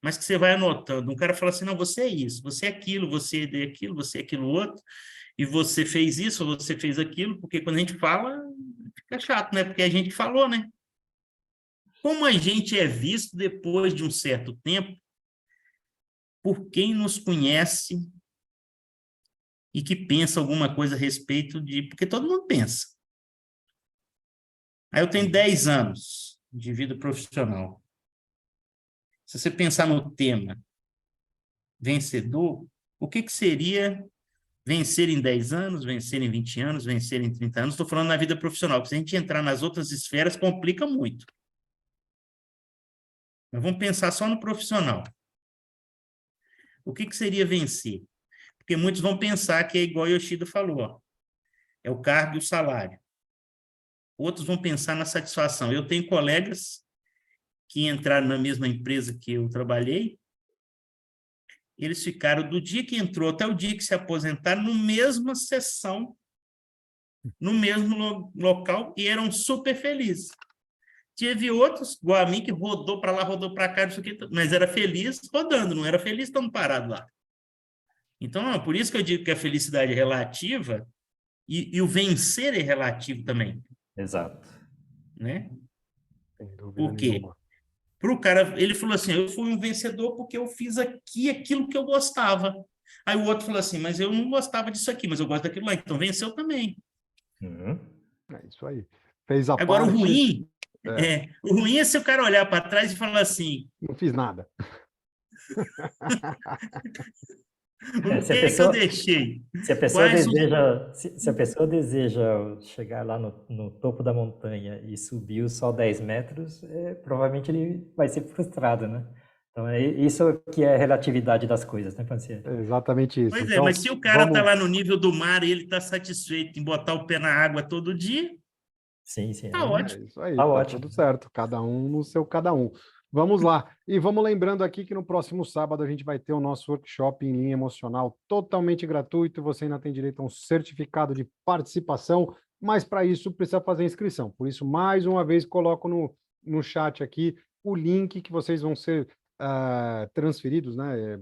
mas que você vai anotando. Um cara fala assim, não, você é isso, você é aquilo, você é aquilo, você é aquilo outro, e você fez isso, você fez aquilo, porque quando a gente fala, fica chato, né? Porque a gente falou, né? Como a gente é visto depois de um certo tempo por quem nos conhece e que pensa alguma coisa a respeito de... Porque todo mundo pensa. Aí eu tenho 10 anos de vida profissional. Se você pensar no tema vencedor, o que seria vencer em 10 anos, vencer em 20 anos, vencer em 30 anos? Estou falando na vida profissional, porque se a gente entrar nas outras esferas, complica muito. Mas vamos pensar só no profissional. O que seria vencer? Porque muitos vão pensar que é igual o Yoshida falou, ó, é o cargo e o salário. Outros vão pensar na satisfação. Eu tenho colegas que entraram na mesma empresa que eu trabalhei, eles ficaram do dia que entrou até o dia que se aposentaram no mesma sessão, no mesmo local, e eram super felizes. Teve outros, igual a mim, que rodou para lá, rodou para cá, mas era feliz rodando, não era feliz estando parado lá. Então, por isso que eu digo que a felicidade é relativa e o vencer é relativo também. Exato. Né? Sem dúvida Por quê? nenhuma. Para o cara, ele falou assim, eu fui um vencedor porque eu fiz aqui aquilo que eu gostava. Aí o outro falou assim, mas eu não gostava disso aqui, mas eu gosto daquilo lá, então venceu também. Uhum. É isso aí. Fez a Agora, parte. o ruim é se o cara olhar para trás e falar assim, Não fiz nada. o que que eu deixei? Se a pessoa Quais os... deseja, se a pessoa deseja chegar lá no topo da montanha e subiu só 10 metros, provavelmente ele vai ser frustrado, né? Então, é isso que é a relatividade das coisas, né, Franciele? É exatamente isso. Pois é, Então, mas se o cara está lá no nível do mar e ele está satisfeito em botar o pé na água todo dia, Sim, tá ótimo. é isso aí, Tá tá ótimo. tudo certo. Cada um no seu cada um. Vamos lá. E vamos lembrando aqui que no próximo sábado a gente vai ter o nosso workshop em linha emocional totalmente gratuito. Você ainda tem direito a um certificado de participação, mas para isso precisa fazer inscrição. Por isso, mais uma vez, coloco no chat aqui o link que vocês vão ser transferidos, né?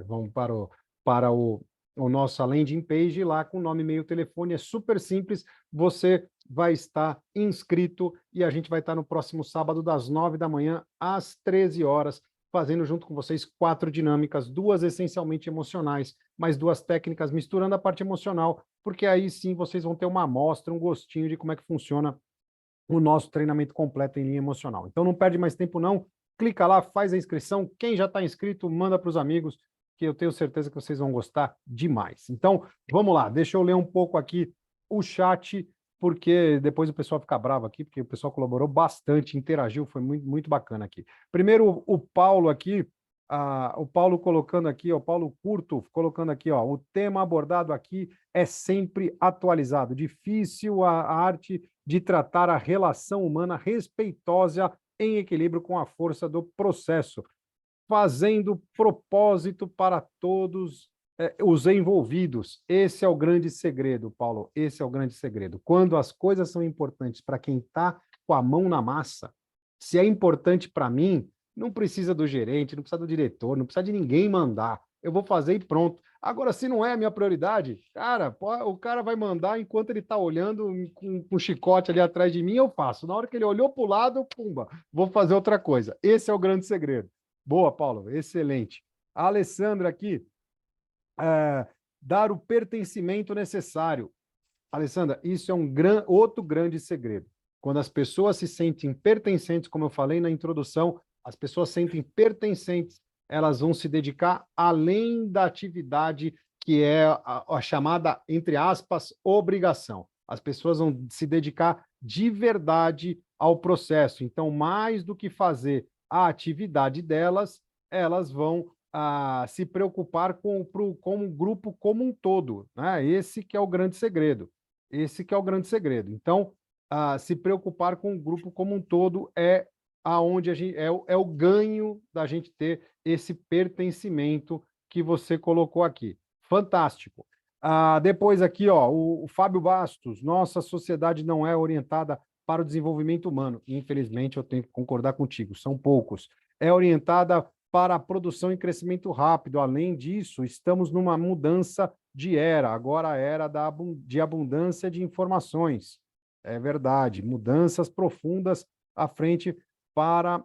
Vão para o nosso landing page lá com nome, e-mail, telefone. É super simples. Você vai estar inscrito e a gente vai estar no próximo sábado, das 9 da manhã às 13 horas, fazendo junto com vocês 4 dinâmicas, 2 essencialmente emocionais, mais 2 técnicas, misturando a parte emocional, porque aí sim vocês vão ter uma amostra, um gostinho de como é que funciona o nosso treinamento completo em linha emocional. Então não perde mais tempo não, clica lá, faz a inscrição, quem já está inscrito, manda para os amigos, que eu tenho certeza que vocês vão gostar demais. Então, vamos lá, deixa eu ler um pouco aqui o chat, porque depois o pessoal fica bravo aqui, porque o pessoal colaborou bastante, interagiu, foi muito, muito bacana aqui. Primeiro, o Paulo aqui, o Paulo colocando aqui, o Paulo Curto colocando aqui, ó, o tema abordado aqui é sempre atualizado, difícil a arte de tratar a relação humana respeitosa em equilíbrio com a força do processo, fazendo propósito para todos os envolvidos. Esse é o grande segredo, Paulo, esse é o grande segredo. Quando as coisas são importantes para quem está com a mão na massa, se é importante para mim, não precisa do gerente, não precisa do diretor, não precisa de ninguém mandar. Eu vou fazer e pronto. Agora, se não é a minha prioridade, cara, o cara vai mandar enquanto ele está olhando com um chicote ali atrás de mim, eu faço. Na hora que ele olhou para o lado, pumba, vou fazer outra coisa. Esse é o grande segredo. Boa, Paulo, excelente. A Alessandra aqui, dar o pertencimento necessário. Alessandra, isso é outro grande segredo. Quando as pessoas se sentem pertencentes, como eu falei na introdução, as pessoas sentem pertencentes, elas vão se dedicar além da atividade que é a chamada, entre aspas, obrigação. As pessoas vão se dedicar de verdade ao processo. Então, mais do que fazer a atividade delas, elas vão se preocupar com o grupo como um todo. Né? Esse que é o grande segredo. Esse que é o grande segredo. Então, se preocupar com o grupo como um todo é aonde a gente é o ganho da gente ter esse pertencimento que você colocou aqui. Fantástico. Depois aqui, ó, o Fábio Bastos, nossa sociedade não é orientada para o desenvolvimento humano. Infelizmente, eu tenho que concordar contigo, são poucos. É orientada para a produção e crescimento rápido. Além disso, estamos numa mudança de era, agora a era de abundância de informações. É verdade, mudanças profundas à frente para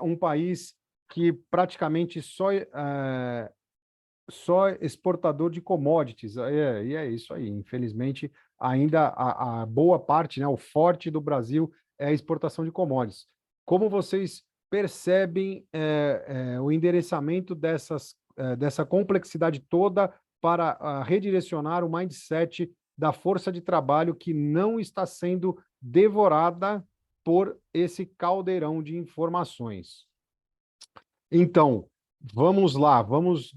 um país que praticamente só exportador de commodities. E é isso aí. Infelizmente, ainda a boa parte, né, o forte do Brasil é a exportação de commodities. Como vocês percebem o endereçamento dessa complexidade toda para redirecionar o mindset da força de trabalho que não está sendo devorada por esse caldeirão de informações? Então, vamos lá, vamos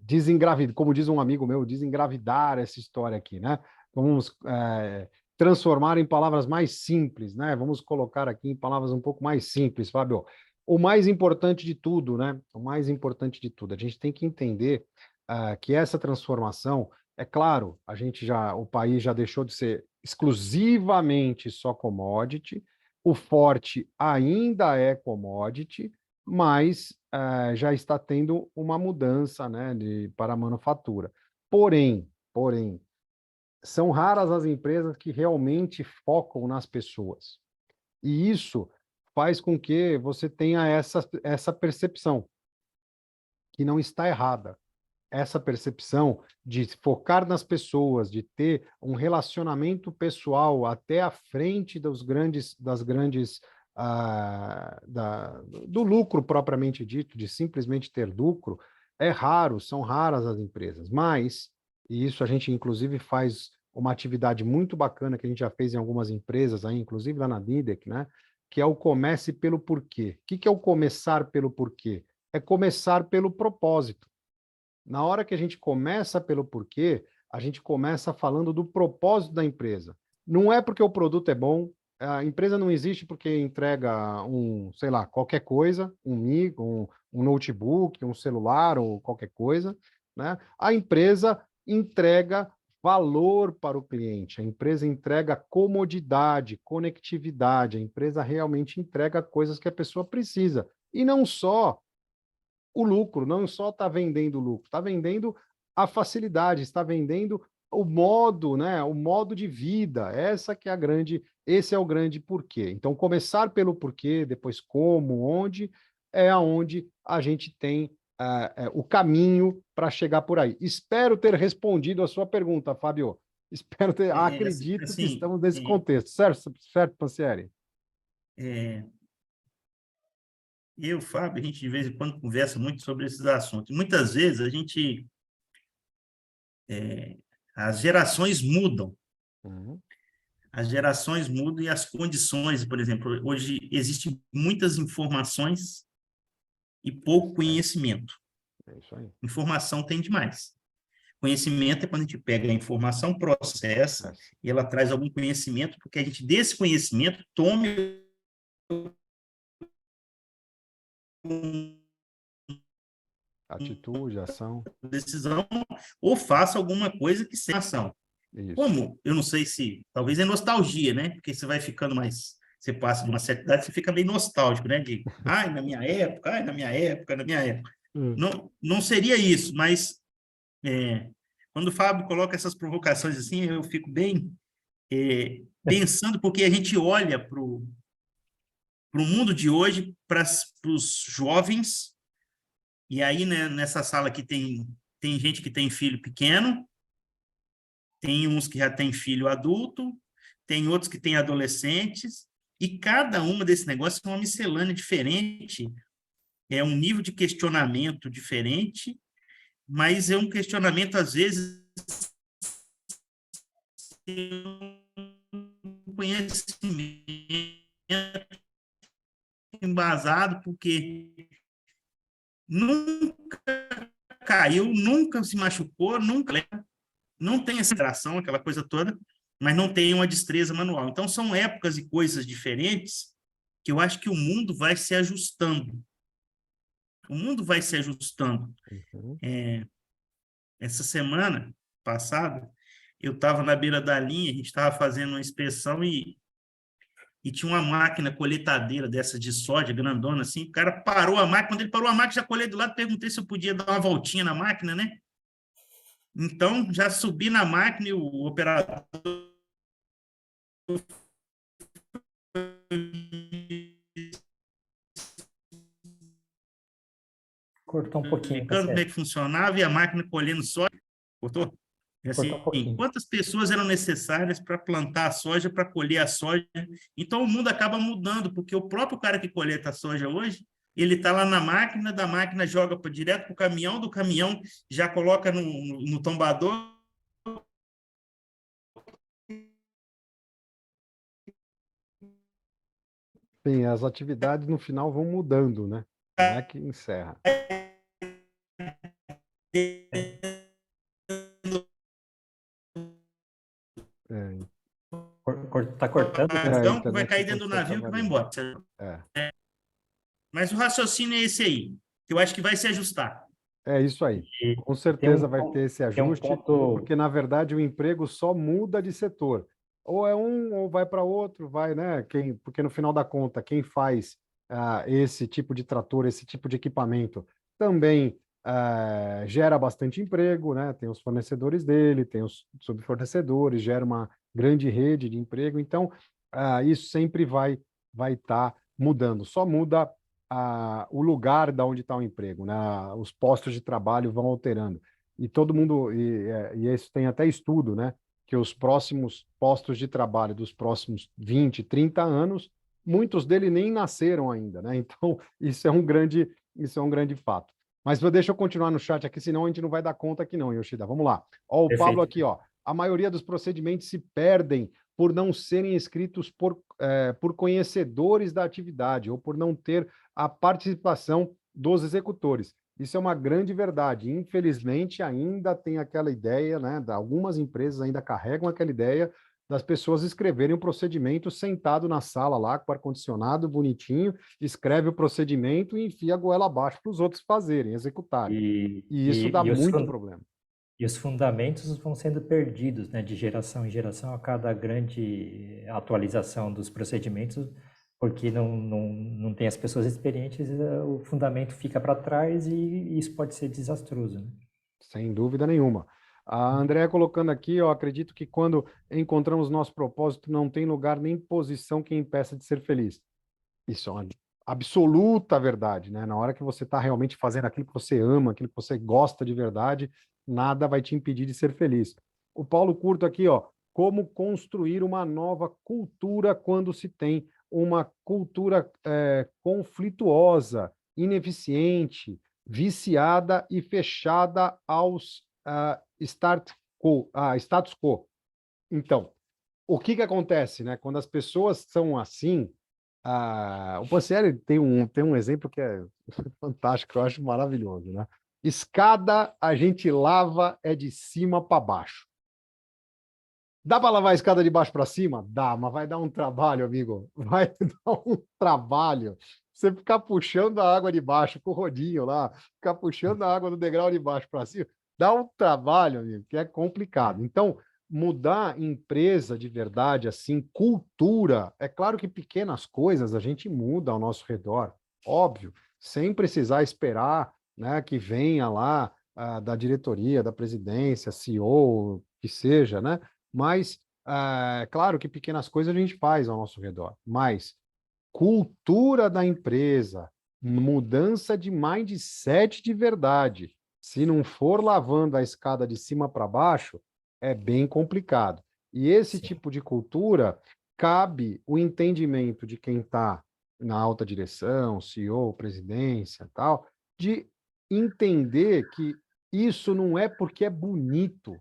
desengravidar, como diz um amigo meu, desengravidar essa história aqui, né? Vamos transformar em palavras mais simples, né? Vamos colocar aqui em palavras um pouco mais simples, Fábio. O mais importante de tudo, né? O mais importante de tudo, a gente tem que entender que essa transformação, é claro, o país já deixou de ser exclusivamente só commodity, o forte ainda é commodity, mas já está tendo uma mudança, né, para a manufatura. Porém, são raras as empresas que realmente focam nas pessoas. E isso faz com que você tenha essa percepção, que não está errada. Essa percepção de focar nas pessoas, de ter um relacionamento pessoal até à frente do lucro propriamente dito, de simplesmente ter lucro, é raro, são raras as empresas. Mas, e isso a gente inclusive faz uma atividade muito bacana que a gente já fez em algumas empresas, aí, inclusive lá na Nidec, né? Que é o comece pelo porquê. O que é o começar pelo porquê? É começar pelo propósito. Na hora que a gente começa pelo porquê, a gente começa falando do propósito da empresa. Não é porque o produto é bom, a empresa não existe porque entrega sei lá, qualquer coisa, um notebook, um celular ou qualquer coisa, né? A empresa entrega valor para o cliente, a empresa entrega comodidade, conectividade, a empresa realmente entrega coisas que a pessoa precisa. E não só o lucro, não só está vendendo lucro, está vendendo a facilidade, está vendendo o modo, né, o modo de vida. Esse é o grande porquê. Então, começar pelo porquê, depois como, onde, é aonde a gente tem o caminho para chegar por aí. Espero ter respondido a sua pergunta, Fábio. Acredito que estamos nesse contexto, certo, Pansieri? Eu, Fábio, a gente de vez em quando conversa muito sobre esses assuntos. Muitas vezes as gerações mudam. Uhum. As gerações mudam e as condições, por exemplo, hoje existem muitas informações e pouco conhecimento. É isso aí. Informação tem demais. Conhecimento é quando a gente pega a informação, processa, e ela traz algum conhecimento, porque a gente, desse conhecimento, tome Atitude, ação. Decisão, ou faça alguma coisa que seja ação. Isso. Como? Eu não sei se... Talvez é nostalgia, né? Porque você vai ficando mais... Você passa de uma certa idade, você fica meio nostálgico, né? De, na minha época, na minha época, na minha época. Não seria isso, mas quando o Fábio coloca essas provocações assim, eu fico bem pensando, porque a gente olha para o mundo de hoje, para os jovens, e aí, né, nessa sala aqui tem gente que tem filho pequeno, tem uns que já tem filho adulto, tem outros que têm adolescentes, e cada uma desse negócio é uma miscelânea diferente, é um nível de questionamento diferente, mas é um questionamento, às vezes, um conhecimento embasado, porque nunca caiu, nunca se machucou, nunca não tem essa interação, aquela coisa toda, mas não tem uma destreza manual. Então, são épocas e coisas diferentes que eu acho que o mundo vai se ajustando. O mundo vai se ajustando. Uhum. Essa semana passada, eu estava na beira da linha, a gente estava fazendo uma inspeção e tinha uma máquina colheitadeira dessa de soja, grandona assim, o cara parou a máquina, quando ele parou a máquina, já colhei do lado, perguntei se eu podia dar uma voltinha na máquina, né? Então, já subi na máquina e o operador Cortou um pouquinho, explicando como é Cassiano. que funcionava e a máquina colhendo soja. Cortou? E Cortou assim, um pouquinho. quantas pessoas eram necessárias para plantar a soja, para colher a soja? Então, o mundo acaba mudando, porque o próprio cara que coleta a soja hoje, ele está lá na máquina, da máquina joga direto para o caminhão, do caminhão já coloca no tombador. Sim, as atividades no final vão mudando, né? Não é que encerra. É, Tá cortando, a Cassiano? Que vai internet cair pode dentro do estar navio que vai trabalhando. embora. É. Mas o raciocínio é esse aí, que eu acho que vai se ajustar. É isso aí. E, Com e certeza vai ter esse tem um ajuste, ponto porque, na verdade, o emprego só muda de setor. Ou é um, ou vai para outro, vai, né? Porque, no final da conta, quem faz esse tipo de trator, esse tipo de equipamento, também gera bastante emprego, né? Tem os fornecedores dele, tem os subfornecedores, gera uma grande rede de emprego. Então, isso sempre vai estar mudando. Só muda o lugar da onde está o emprego, né? Os postos de trabalho vão alterando. E todo mundo, e isso tem até estudo, né? Que os próximos postos de trabalho dos próximos 20, 30 anos, muitos deles nem nasceram ainda, né? Então, isso é um grande fato. Mas deixa eu continuar no chat aqui, senão a gente não vai dar conta aqui não, Yoshida. Vamos lá. Ó, o Pablo perfeito. aqui, ó. A maioria dos procedimentos se perdem por não serem escritos por conhecedores da atividade ou por não ter a participação dos executores. Isso é uma grande verdade. Infelizmente, ainda tem aquela ideia, né? Algumas empresas ainda carregam aquela ideia das pessoas escreverem o procedimento sentado na sala lá, com o ar-condicionado bonitinho, escreve o procedimento e enfia a goela abaixo para os outros fazerem, executarem. E, E isso e, dá e os, muito fun- problema. e os fundamentos vão sendo perdidos, né, de geração em geração a cada grande atualização dos procedimentos, porque não tem as pessoas experientes, o fundamento fica para trás e isso pode ser desastroso, né? Sem dúvida nenhuma. A Andréa colocando aqui, eu acredito que quando encontramos nosso propósito, não tem lugar nem posição que impeça de ser feliz. Isso é uma absoluta verdade, né? Na hora que você está realmente fazendo aquilo que você ama, aquilo que você gosta de verdade, nada vai te impedir de ser feliz. O Paulo Curto aqui, ó, como construir uma nova cultura quando se tem uma cultura conflituosa, ineficiente, viciada e fechada aos status quo. Então, o que acontece, né? Quando as pessoas são assim, o Pancieri tem um exemplo que é fantástico, eu acho maravilhoso, né? Escada a gente lava é de cima para baixo. Dá para lavar a escada de baixo para cima? Dá, mas vai dar um trabalho, amigo. Vai dar um trabalho. Você ficar puxando a água de baixo com o rodinho lá, ficar puxando a água do degrau de baixo para cima, dá um trabalho, amigo, que é complicado. Então, mudar empresa de verdade, assim, cultura, é claro que pequenas coisas a gente muda ao nosso redor, óbvio, sem precisar esperar, né, que venha lá da diretoria, da presidência, CEO, que seja, né? Mas, claro que pequenas coisas a gente faz ao nosso redor, mas cultura da empresa, mudança de mindset de verdade, se não for lavando a escada de cima para baixo, é bem complicado. E esse Sim. tipo de cultura cabe o entendimento de quem está na alta direção, CEO, presidência, tal, de entender que isso não é porque é bonito.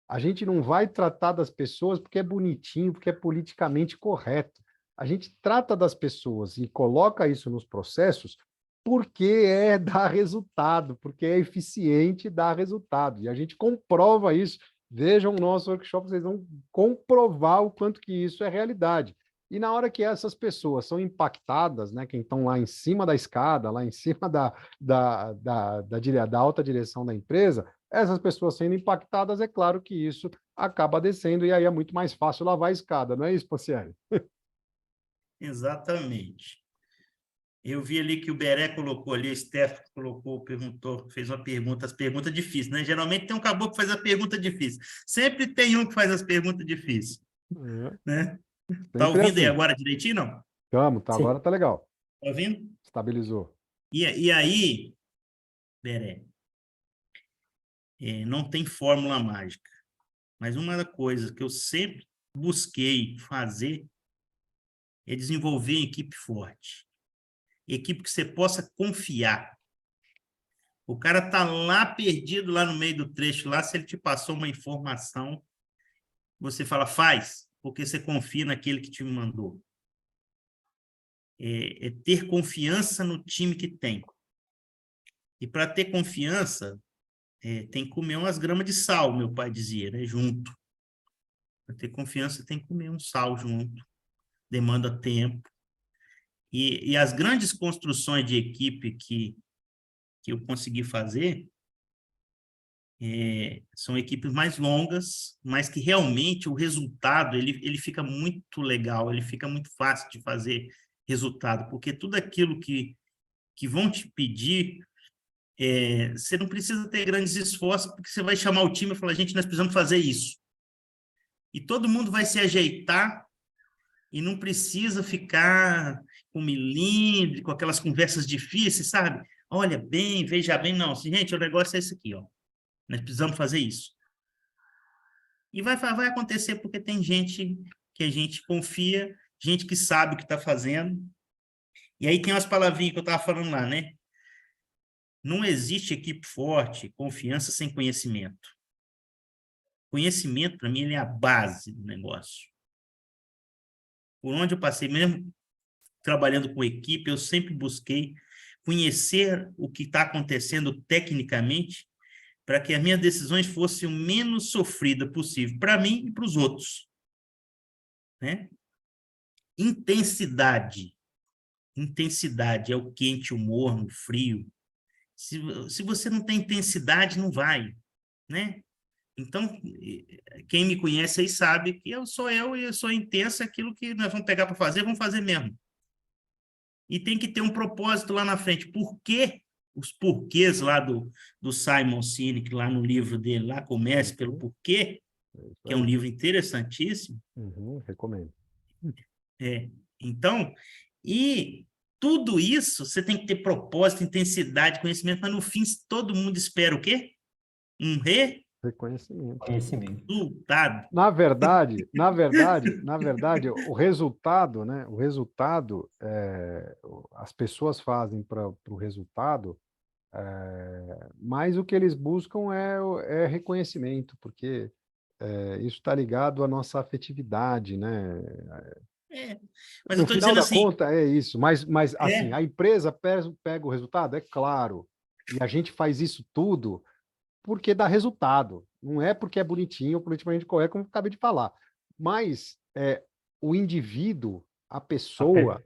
A gente não vai tratar das pessoas porque é bonitinho, porque é politicamente correto. A gente trata das pessoas e coloca isso nos processos porque dá resultado, porque é eficiente e dá resultado. E a gente comprova isso. Vejam o nosso workshop, vocês vão comprovar o quanto que isso é realidade. E na hora que essas pessoas são impactadas, né, quem estão lá em cima da escada, lá em cima da alta direção da empresa, essas pessoas sendo impactadas, é claro que isso acaba descendo, e aí é muito mais fácil lavar a escada, não é isso, Pancieri? Exatamente. Eu vi ali que o Beré colocou ali, o Steph colocou, perguntou, fez uma pergunta, as perguntas difíceis, né? Geralmente tem um caboclo que faz a pergunta difícil. Sempre tem um que faz as perguntas difíceis, né? Tá Sempre ouvindo aí assim. agora direitinho, não? Tamo, tá, Sim. agora tá legal. Tá ouvindo? Estabilizou. E aí, Beré, não tem fórmula mágica, mas uma das coisas que eu sempre busquei fazer é desenvolver equipe forte. Equipe que você possa confiar. O cara tá lá perdido, lá no meio do trecho, lá, se ele te passou uma informação, você fala, faz, porque você confia naquele que te mandou. É ter confiança no time que tem. E para ter confiança, tem que comer umas gramas de sal, meu pai dizia, né? Junto. Para ter confiança, tem que comer um sal junto. Demanda tempo. E as grandes construções de equipe que eu consegui fazer são equipes mais longas, mas que realmente o resultado ele fica muito legal, ele fica muito fácil de fazer resultado, porque tudo aquilo que vão te pedir, você não precisa ter grandes esforços, porque você vai chamar o time e falar, gente, nós precisamos fazer isso. E todo mundo vai se ajeitar e não precisa ficar com milímetro, com aquelas conversas difíceis, sabe? Olha bem, veja bem, não. Gente, o negócio é esse aqui, ó. Nós precisamos fazer isso. E vai acontecer porque tem gente que a gente confia, gente que sabe o que está fazendo. E aí tem umas palavrinhas que eu estava falando lá, né? Não existe equipe forte, confiança sem conhecimento. Conhecimento, para mim, ele é a base do negócio. Por onde eu passei, mesmo trabalhando com equipe, eu sempre busquei conhecer o que está acontecendo tecnicamente para que as minhas decisões fossem o menos sofridas possível, para mim e para os outros. Né? Intensidade é o quente, o morno, o frio. Se você não tem intensidade, não vai, né? Então, quem me conhece aí sabe que eu sou intensa, aquilo que nós vamos pegar para fazer, vamos fazer mesmo. E tem que ter um propósito lá na frente. Por quê? Os porquês lá do Simon Sinek, lá no livro dele, lá Comece pelo Porquê, que é um livro interessantíssimo. Recomendo. Então, e tudo isso, você tem que ter propósito, intensidade, conhecimento, mas no fim todo mundo espera o quê? Um Reconhecimento. Resultado. Na verdade, o resultado, né? O resultado, as pessoas fazem para o resultado, mas o que eles buscam é reconhecimento, porque isso está ligado à nossa afetividade, né? Mas No eu estou final dizendo da assim... conta, é isso. Mas assim, a empresa pega o resultado? É claro. E a gente faz isso tudo porque dá resultado. Não é porque é bonitinho ou politicamente correto, como eu acabei de falar. Mas o indivíduo, a pessoa,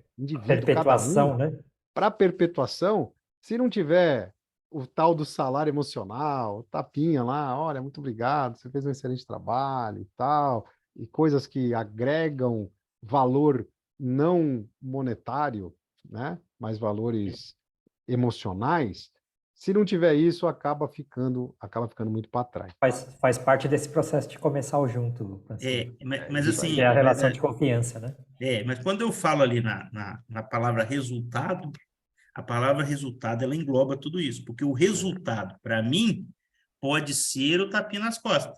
cada um, né? para perpetuação, se não tiver o tal do salário emocional, tapinha lá, olha, muito obrigado, você fez um excelente trabalho e tal, e coisas que agregam valor não monetário, né, mas valores emocionais, se não tiver isso, acaba ficando muito para trás. Faz parte desse processo de começar o junto. Mas assim... Que é a relação de confiança, né? Mas quando eu falo ali na palavra resultado, a palavra resultado, ela engloba tudo isso, porque o resultado, para mim, pode ser o tapinha nas costas.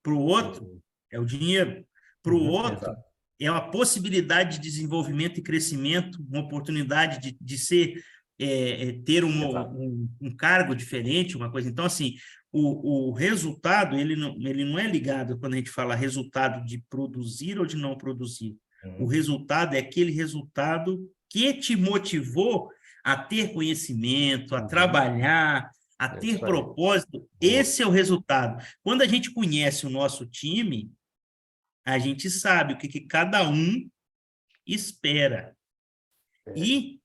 Para o outro, é o dinheiro. Para o outro, exato. é uma possibilidade de desenvolvimento e crescimento, uma oportunidade de ser, ter um cargo diferente, uma coisa. Então, assim, o resultado, ele não é ligado, quando a gente fala resultado de produzir ou de não produzir. O resultado é aquele resultado que te motivou a ter conhecimento, a trabalhar, a ter propósito. Esse é o resultado. Quando a gente conhece o nosso time, a gente sabe o que cada um espera. E,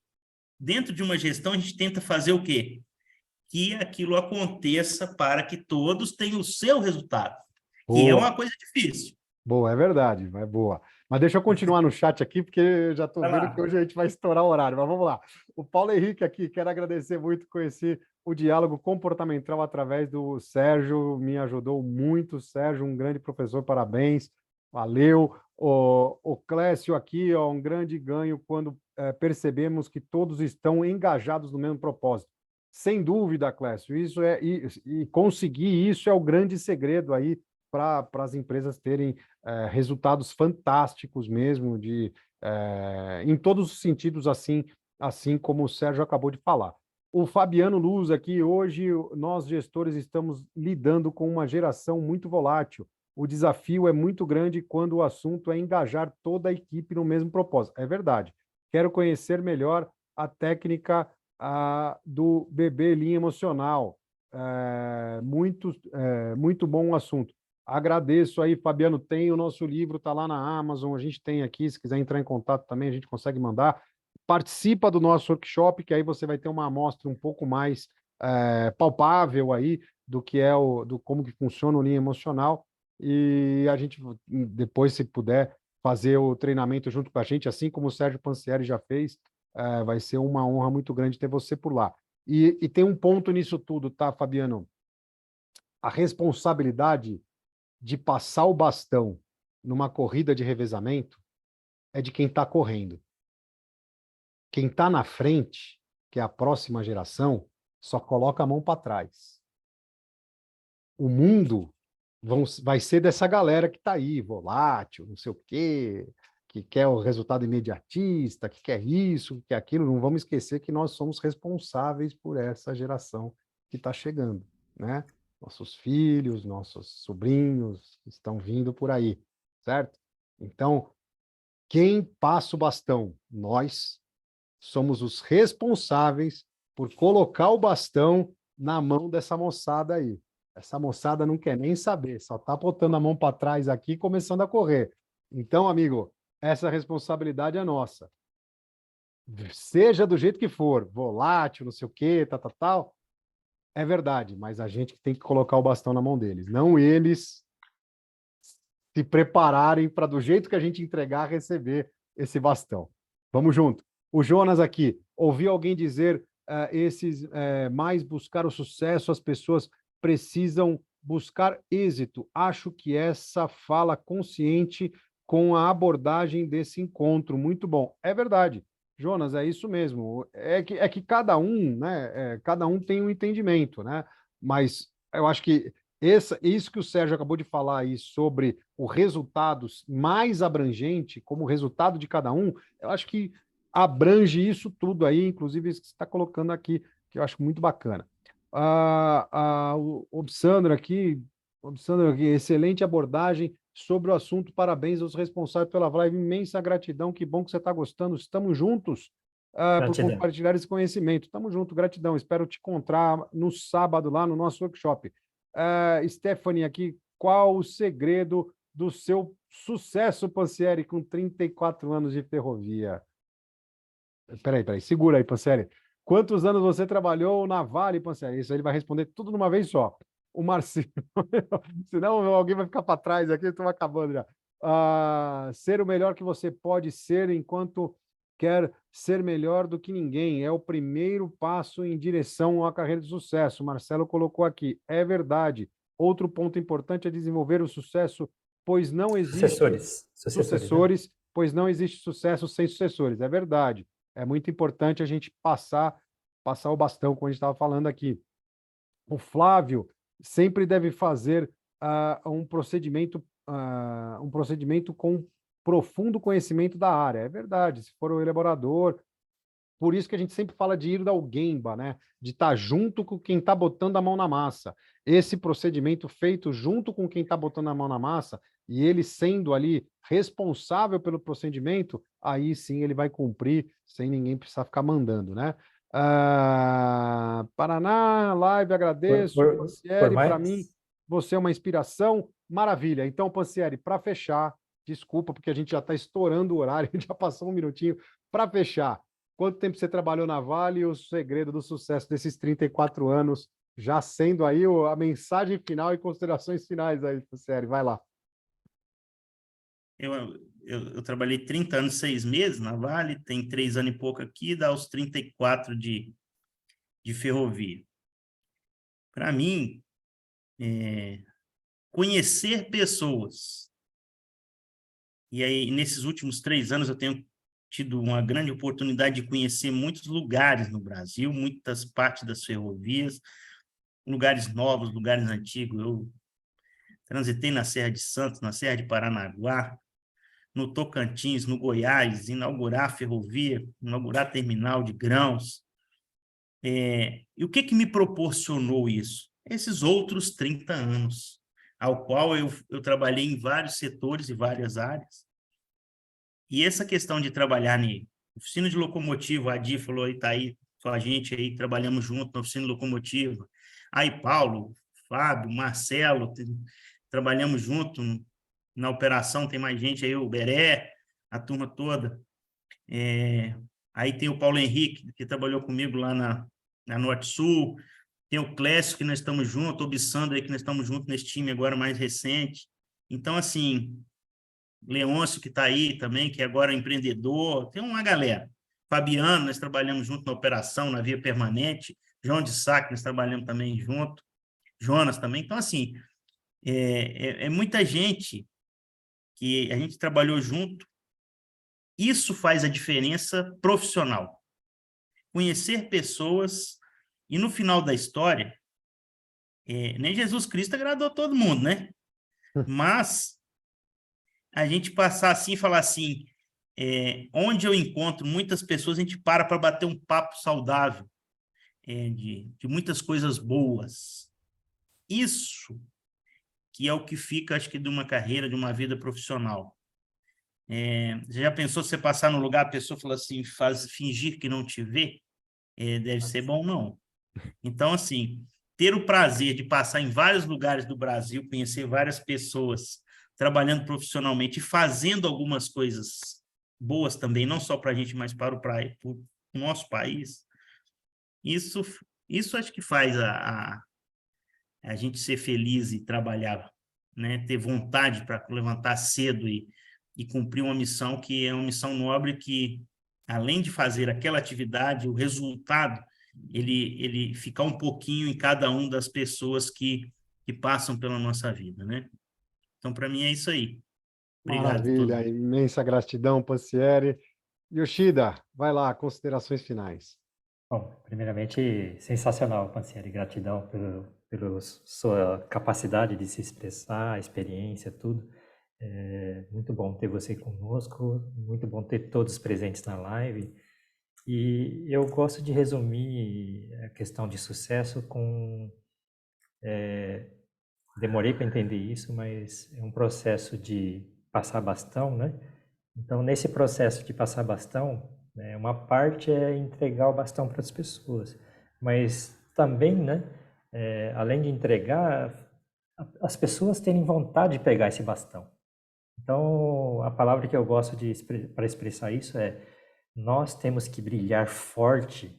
dentro de uma gestão, a gente tenta fazer o quê? Que aquilo aconteça para que todos tenham o seu resultado, que é Boa, uma coisa difícil. boa, é verdade, é boa. Mas deixa eu continuar no chat aqui, porque eu já estou Vai vendo que lá. hoje a gente vai estourar o horário, mas vamos lá. O Paulo Henrique aqui, quero agradecer muito conhecer o diálogo comportamental através do Sérgio, me ajudou muito, Sérgio, um grande professor, parabéns, valeu. O Clécio aqui, ó, um grande ganho quando percebemos que todos estão engajados no mesmo propósito. Sem dúvida, Clécio, isso e conseguir isso é o grande segredo aí para as empresas terem resultados fantásticos mesmo, em todos os sentidos, assim como o Sérgio acabou de falar. O Fabiano Luz aqui, hoje nós gestores estamos lidando com uma geração muito volátil. O desafio é muito grande quando o assunto é engajar toda a equipe no mesmo propósito. É verdade. Quero conhecer melhor a técnica do bebê linha emocional. Muito bom o assunto. Agradeço aí, Fabiano. Tem o nosso livro, está lá na Amazon. A gente tem aqui, se quiser entrar em contato também, a gente consegue mandar. Participa do nosso workshop, que aí você vai ter uma amostra um pouco mais palpável aí do que do como que funciona o linha emocional. E a gente depois, se puder, fazer o treinamento junto com a gente, assim como o Sérgio Pansieri já fez, vai ser uma honra muito grande ter você por lá. E tem um ponto nisso tudo, tá, Fabiano? A responsabilidade de passar o bastão numa corrida de revezamento é de quem está correndo. Quem está na frente, que é a próxima geração, só coloca a mão para trás. O mundo vai ser dessa galera que está aí, volátil, não sei o quê, que quer o resultado imediatista, que quer isso, que quer aquilo. Não vamos esquecer que nós somos responsáveis por essa geração que está chegando, né? Nossos filhos, nossos sobrinhos estão vindo por aí, certo? Então, quem passa o bastão? Nós somos os responsáveis por colocar o bastão na mão dessa moçada aí. Essa moçada não quer nem saber, só está botando a mão para trás aqui e começando a correr. Então, amigo, essa responsabilidade é nossa. Seja do jeito que for, volátil, não sei o quê, tal, é verdade, mas a gente tem que colocar o bastão na mão deles, não eles se prepararem para, do jeito que a gente entregar, receber esse bastão. Vamos junto. O Jonas aqui, ouvi alguém dizer mais buscar o sucesso, as pessoas precisam buscar êxito. Acho que essa fala consciente com a abordagem desse encontro. Muito bom. É verdade. Jonas, é isso mesmo. É que cada um, né? Cada um tem um entendimento, né? Mas eu acho que isso que o Sérgio acabou de falar aí sobre o resultado mais abrangente, como resultado de cada um, eu acho que abrange isso tudo aí, inclusive isso que você está colocando aqui, que eu acho muito bacana. O Obsandro aqui, excelente abordagem sobre o assunto, parabéns aos responsáveis pela live, imensa gratidão, que bom que você está gostando, estamos juntos por compartilhar esse conhecimento, estamos juntos, gratidão, espero te encontrar no sábado lá no nosso workshop. Stephanie aqui, qual o segredo do seu sucesso, Pansieri, com 34 anos de ferrovia? Peraí, segura aí, Pansieri. Quantos anos você trabalhou na Vale, Pansieri? Isso aí ele vai responder tudo numa vez só. O Marcinho, senão alguém vai ficar para trás aqui, estou acabando já. Ser o melhor que você pode ser enquanto quer ser melhor do que ninguém. É o primeiro passo em direção à carreira de sucesso. Marcelo colocou aqui. É verdade. Outro ponto importante é desenvolver o sucesso, pois não existe sucessores, né? Pois não existe sucesso sem sucessores. É verdade. É muito importante a gente passar o bastão, como a gente estava falando aqui. O Flávio sempre deve fazer um procedimento com profundo conhecimento da área. É verdade, se for o elaborador. Por isso que a gente sempre fala de ir ao Gemba, né? De estar junto com quem está botando a mão na massa. Esse procedimento feito junto com quem está botando a mão na massa e ele sendo ali responsável pelo procedimento, aí sim ele vai cumprir sem ninguém precisar ficar mandando, né? Paraná, live, agradeço. Pansieri, para mim, você é uma inspiração. Maravilha. Então, Pansieri, para fechar, desculpa, porque a gente já está estourando o horário, já passou um minutinho para fechar. Quanto tempo você trabalhou na Vale e o segredo do sucesso desses 34 anos, já sendo aí a mensagem final e considerações finais aí, sério, vai lá. Eu trabalhei 30 anos e 6 meses na Vale, tem 3 anos e pouco aqui, dá os 34 de ferrovia. Para mim, conhecer pessoas. E aí, nesses últimos 3 anos, eu tenho tido uma grande oportunidade de conhecer muitos lugares no Brasil, muitas partes das ferrovias, lugares novos, lugares antigos. Eu transitei na Serra de Santos, na Serra de Paranaguá, no Tocantins, no Goiás, inaugurar a ferrovia, inaugurar terminal de grãos. E o que me proporcionou isso? Esses outros 30 anos, ao qual eu trabalhei em vários setores e várias áreas. E essa questão de trabalhar em oficina de locomotiva, a Adi falou, está aí com a gente aí, trabalhamos junto na oficina de locomotiva. Aí Paulo, Fábio, Marcelo, trabalhamos junto na operação, tem mais gente aí, o Beré, a turma toda. Aí tem o Paulo Henrique, que trabalhou comigo lá na Norte Sul, tem o Clécio, que nós estamos juntos, o Obissandro aí, que nós estamos juntos nesse time agora mais recente. Então, assim, Leôncio, que está aí também, que agora é empreendedor, tem uma galera. Fabiano, nós trabalhamos junto na operação, na via permanente. João de Sá, que nós trabalhamos também junto. Jonas também. Então, assim, é muita gente que a gente trabalhou junto. Isso faz a diferença profissional. Conhecer pessoas e, no final da história, nem Jesus Cristo agradou todo mundo, né? Mas a gente passar assim e falar assim, onde eu encontro muitas pessoas, a gente para bater um papo saudável, de muitas coisas boas. Isso que é o que fica, acho que, de uma carreira, de uma vida profissional. Você já pensou você passar no lugar, a pessoa fala assim, fingir que não te vê? Deve ser bom, não. Então, assim, ter o prazer de passar em vários lugares do Brasil, conhecer várias pessoas, trabalhando profissionalmente e fazendo algumas coisas boas também, não só para a gente, mas para o nosso país, isso acho que faz a gente ser feliz e trabalhar, né? Ter vontade para levantar cedo e cumprir uma missão que é uma missão nobre que, além de fazer aquela atividade, o resultado, ele fica um pouquinho em cada uma das pessoas que passam pela nossa vida, né? Então, para mim, é isso aí. Obrigado a todos. Maravilha, imensa gratidão, Pansieri. Yoshida, vai lá, considerações finais. Bom, primeiramente, sensacional, Pansieri, gratidão pela sua capacidade de se expressar, a experiência, tudo. Muito bom ter você conosco, muito bom ter todos presentes na live. E eu gosto de resumir a questão de sucesso com... demorei para entender isso, mas é um processo de passar bastão, né? Então, nesse processo de passar bastão, né, uma parte é entregar o bastão para as pessoas, mas também, né, além de entregar, as pessoas terem vontade de pegar esse bastão. Então, a palavra que eu gosto para expressar isso é: nós temos que brilhar forte,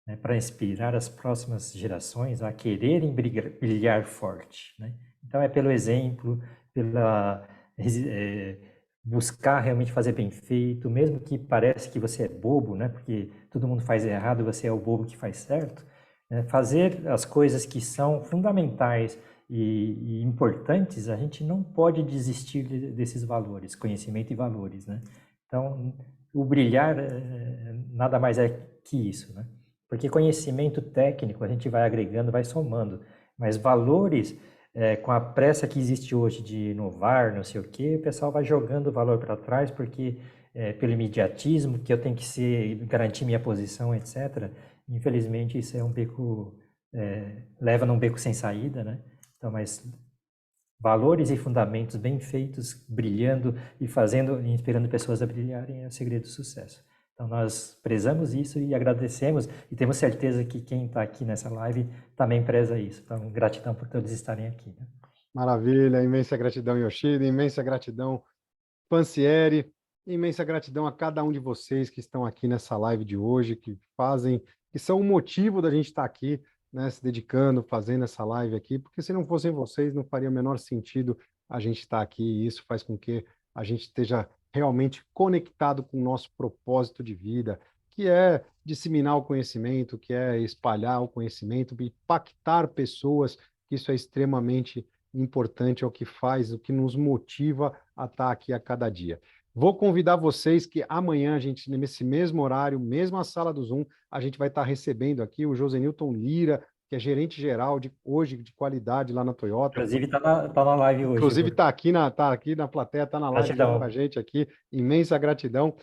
né, para inspirar as próximas gerações a quererem brilhar forte, né? Então, é pelo exemplo, pela buscar realmente fazer bem feito, mesmo que pareça que você é bobo, né? Porque todo mundo faz errado, você é o bobo que faz certo. Né? Fazer as coisas que são fundamentais e importantes, a gente não pode desistir desses valores, conhecimento e valores, né? Então, o brilhar nada mais é que isso, né? Porque conhecimento técnico a gente vai agregando, vai somando, mas valores, com a pressa que existe hoje de inovar, não sei o quê, o pessoal vai jogando o valor para trás, porque pelo imediatismo, que eu tenho que garantir minha posição, etc. Infelizmente, isso é um beco, leva num beco sem saída, né? Então, mas valores e fundamentos bem feitos, brilhando e inspirando pessoas a brilharem é o segredo do sucesso. Então, nós prezamos isso e agradecemos, e temos certeza que quem está aqui nessa live também preza isso. Então, gratidão por todos estarem aqui. Né? Maravilha, imensa gratidão, Yoshida, imensa gratidão, Pansieri, imensa gratidão a cada um de vocês que estão aqui nessa live de hoje, que são o motivo da gente estar aqui, né, se dedicando, fazendo essa live aqui, porque se não fossem vocês, não faria o menor sentido a gente estar aqui, e isso faz com que a gente esteja realmente conectado com o nosso propósito de vida, que é disseminar o conhecimento, que é espalhar o conhecimento, impactar pessoas, que isso é extremamente importante, é o que faz, o que nos motiva a estar aqui a cada dia. Vou convidar vocês que amanhã, nesse mesmo horário, mesma sala do Zoom, a gente vai estar recebendo aqui o Josenilton Lira, que é gerente geral de qualidade lá na Toyota. Inclusive está na live hoje. Inclusive está aqui na plateia, está na live com a gente aqui. Imensa gratidão.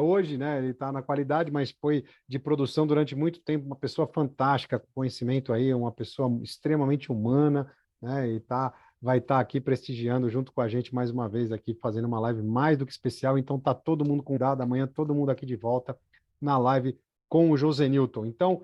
Hoje, né, ele está na qualidade, mas foi de produção durante muito tempo, uma pessoa fantástica, com conhecimento aí, uma pessoa extremamente humana, né, e vai estar aqui prestigiando junto com a gente mais uma vez aqui, fazendo uma live mais do que especial. Então tá todo mundo convidado, amanhã todo mundo aqui de volta na live com o Josenilton. Então,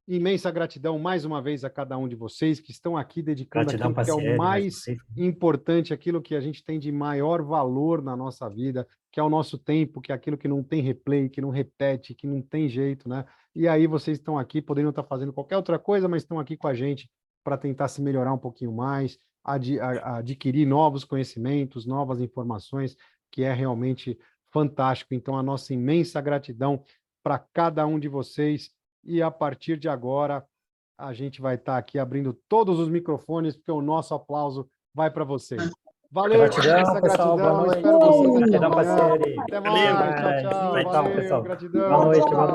imensa gratidão mais uma vez a cada um de vocês que estão aqui dedicando aquilo que é o mais importante, aquilo que a gente tem de maior valor na nossa vida, que é o nosso tempo, que é aquilo que não tem replay, que não repete, que não tem jeito, né? E aí vocês estão aqui, poderiam estar fazendo qualquer outra coisa, mas estão aqui com a gente para tentar se melhorar um pouquinho mais, adquirir novos conhecimentos, novas informações, que é realmente fantástico. Então, a nossa imensa gratidão para cada um de vocês. E a partir de agora, a gente vai estar aqui abrindo todos os microfones, porque o nosso aplauso vai para vocês. Valeu, gratidão, pessoal, boa noite. Espero vocês aqui Gratidão, amanhã. Pansieri. Até mais, tchau, tchau. Então, Valeu, pessoal. gratidão. Boa noite, tchau. boa noite.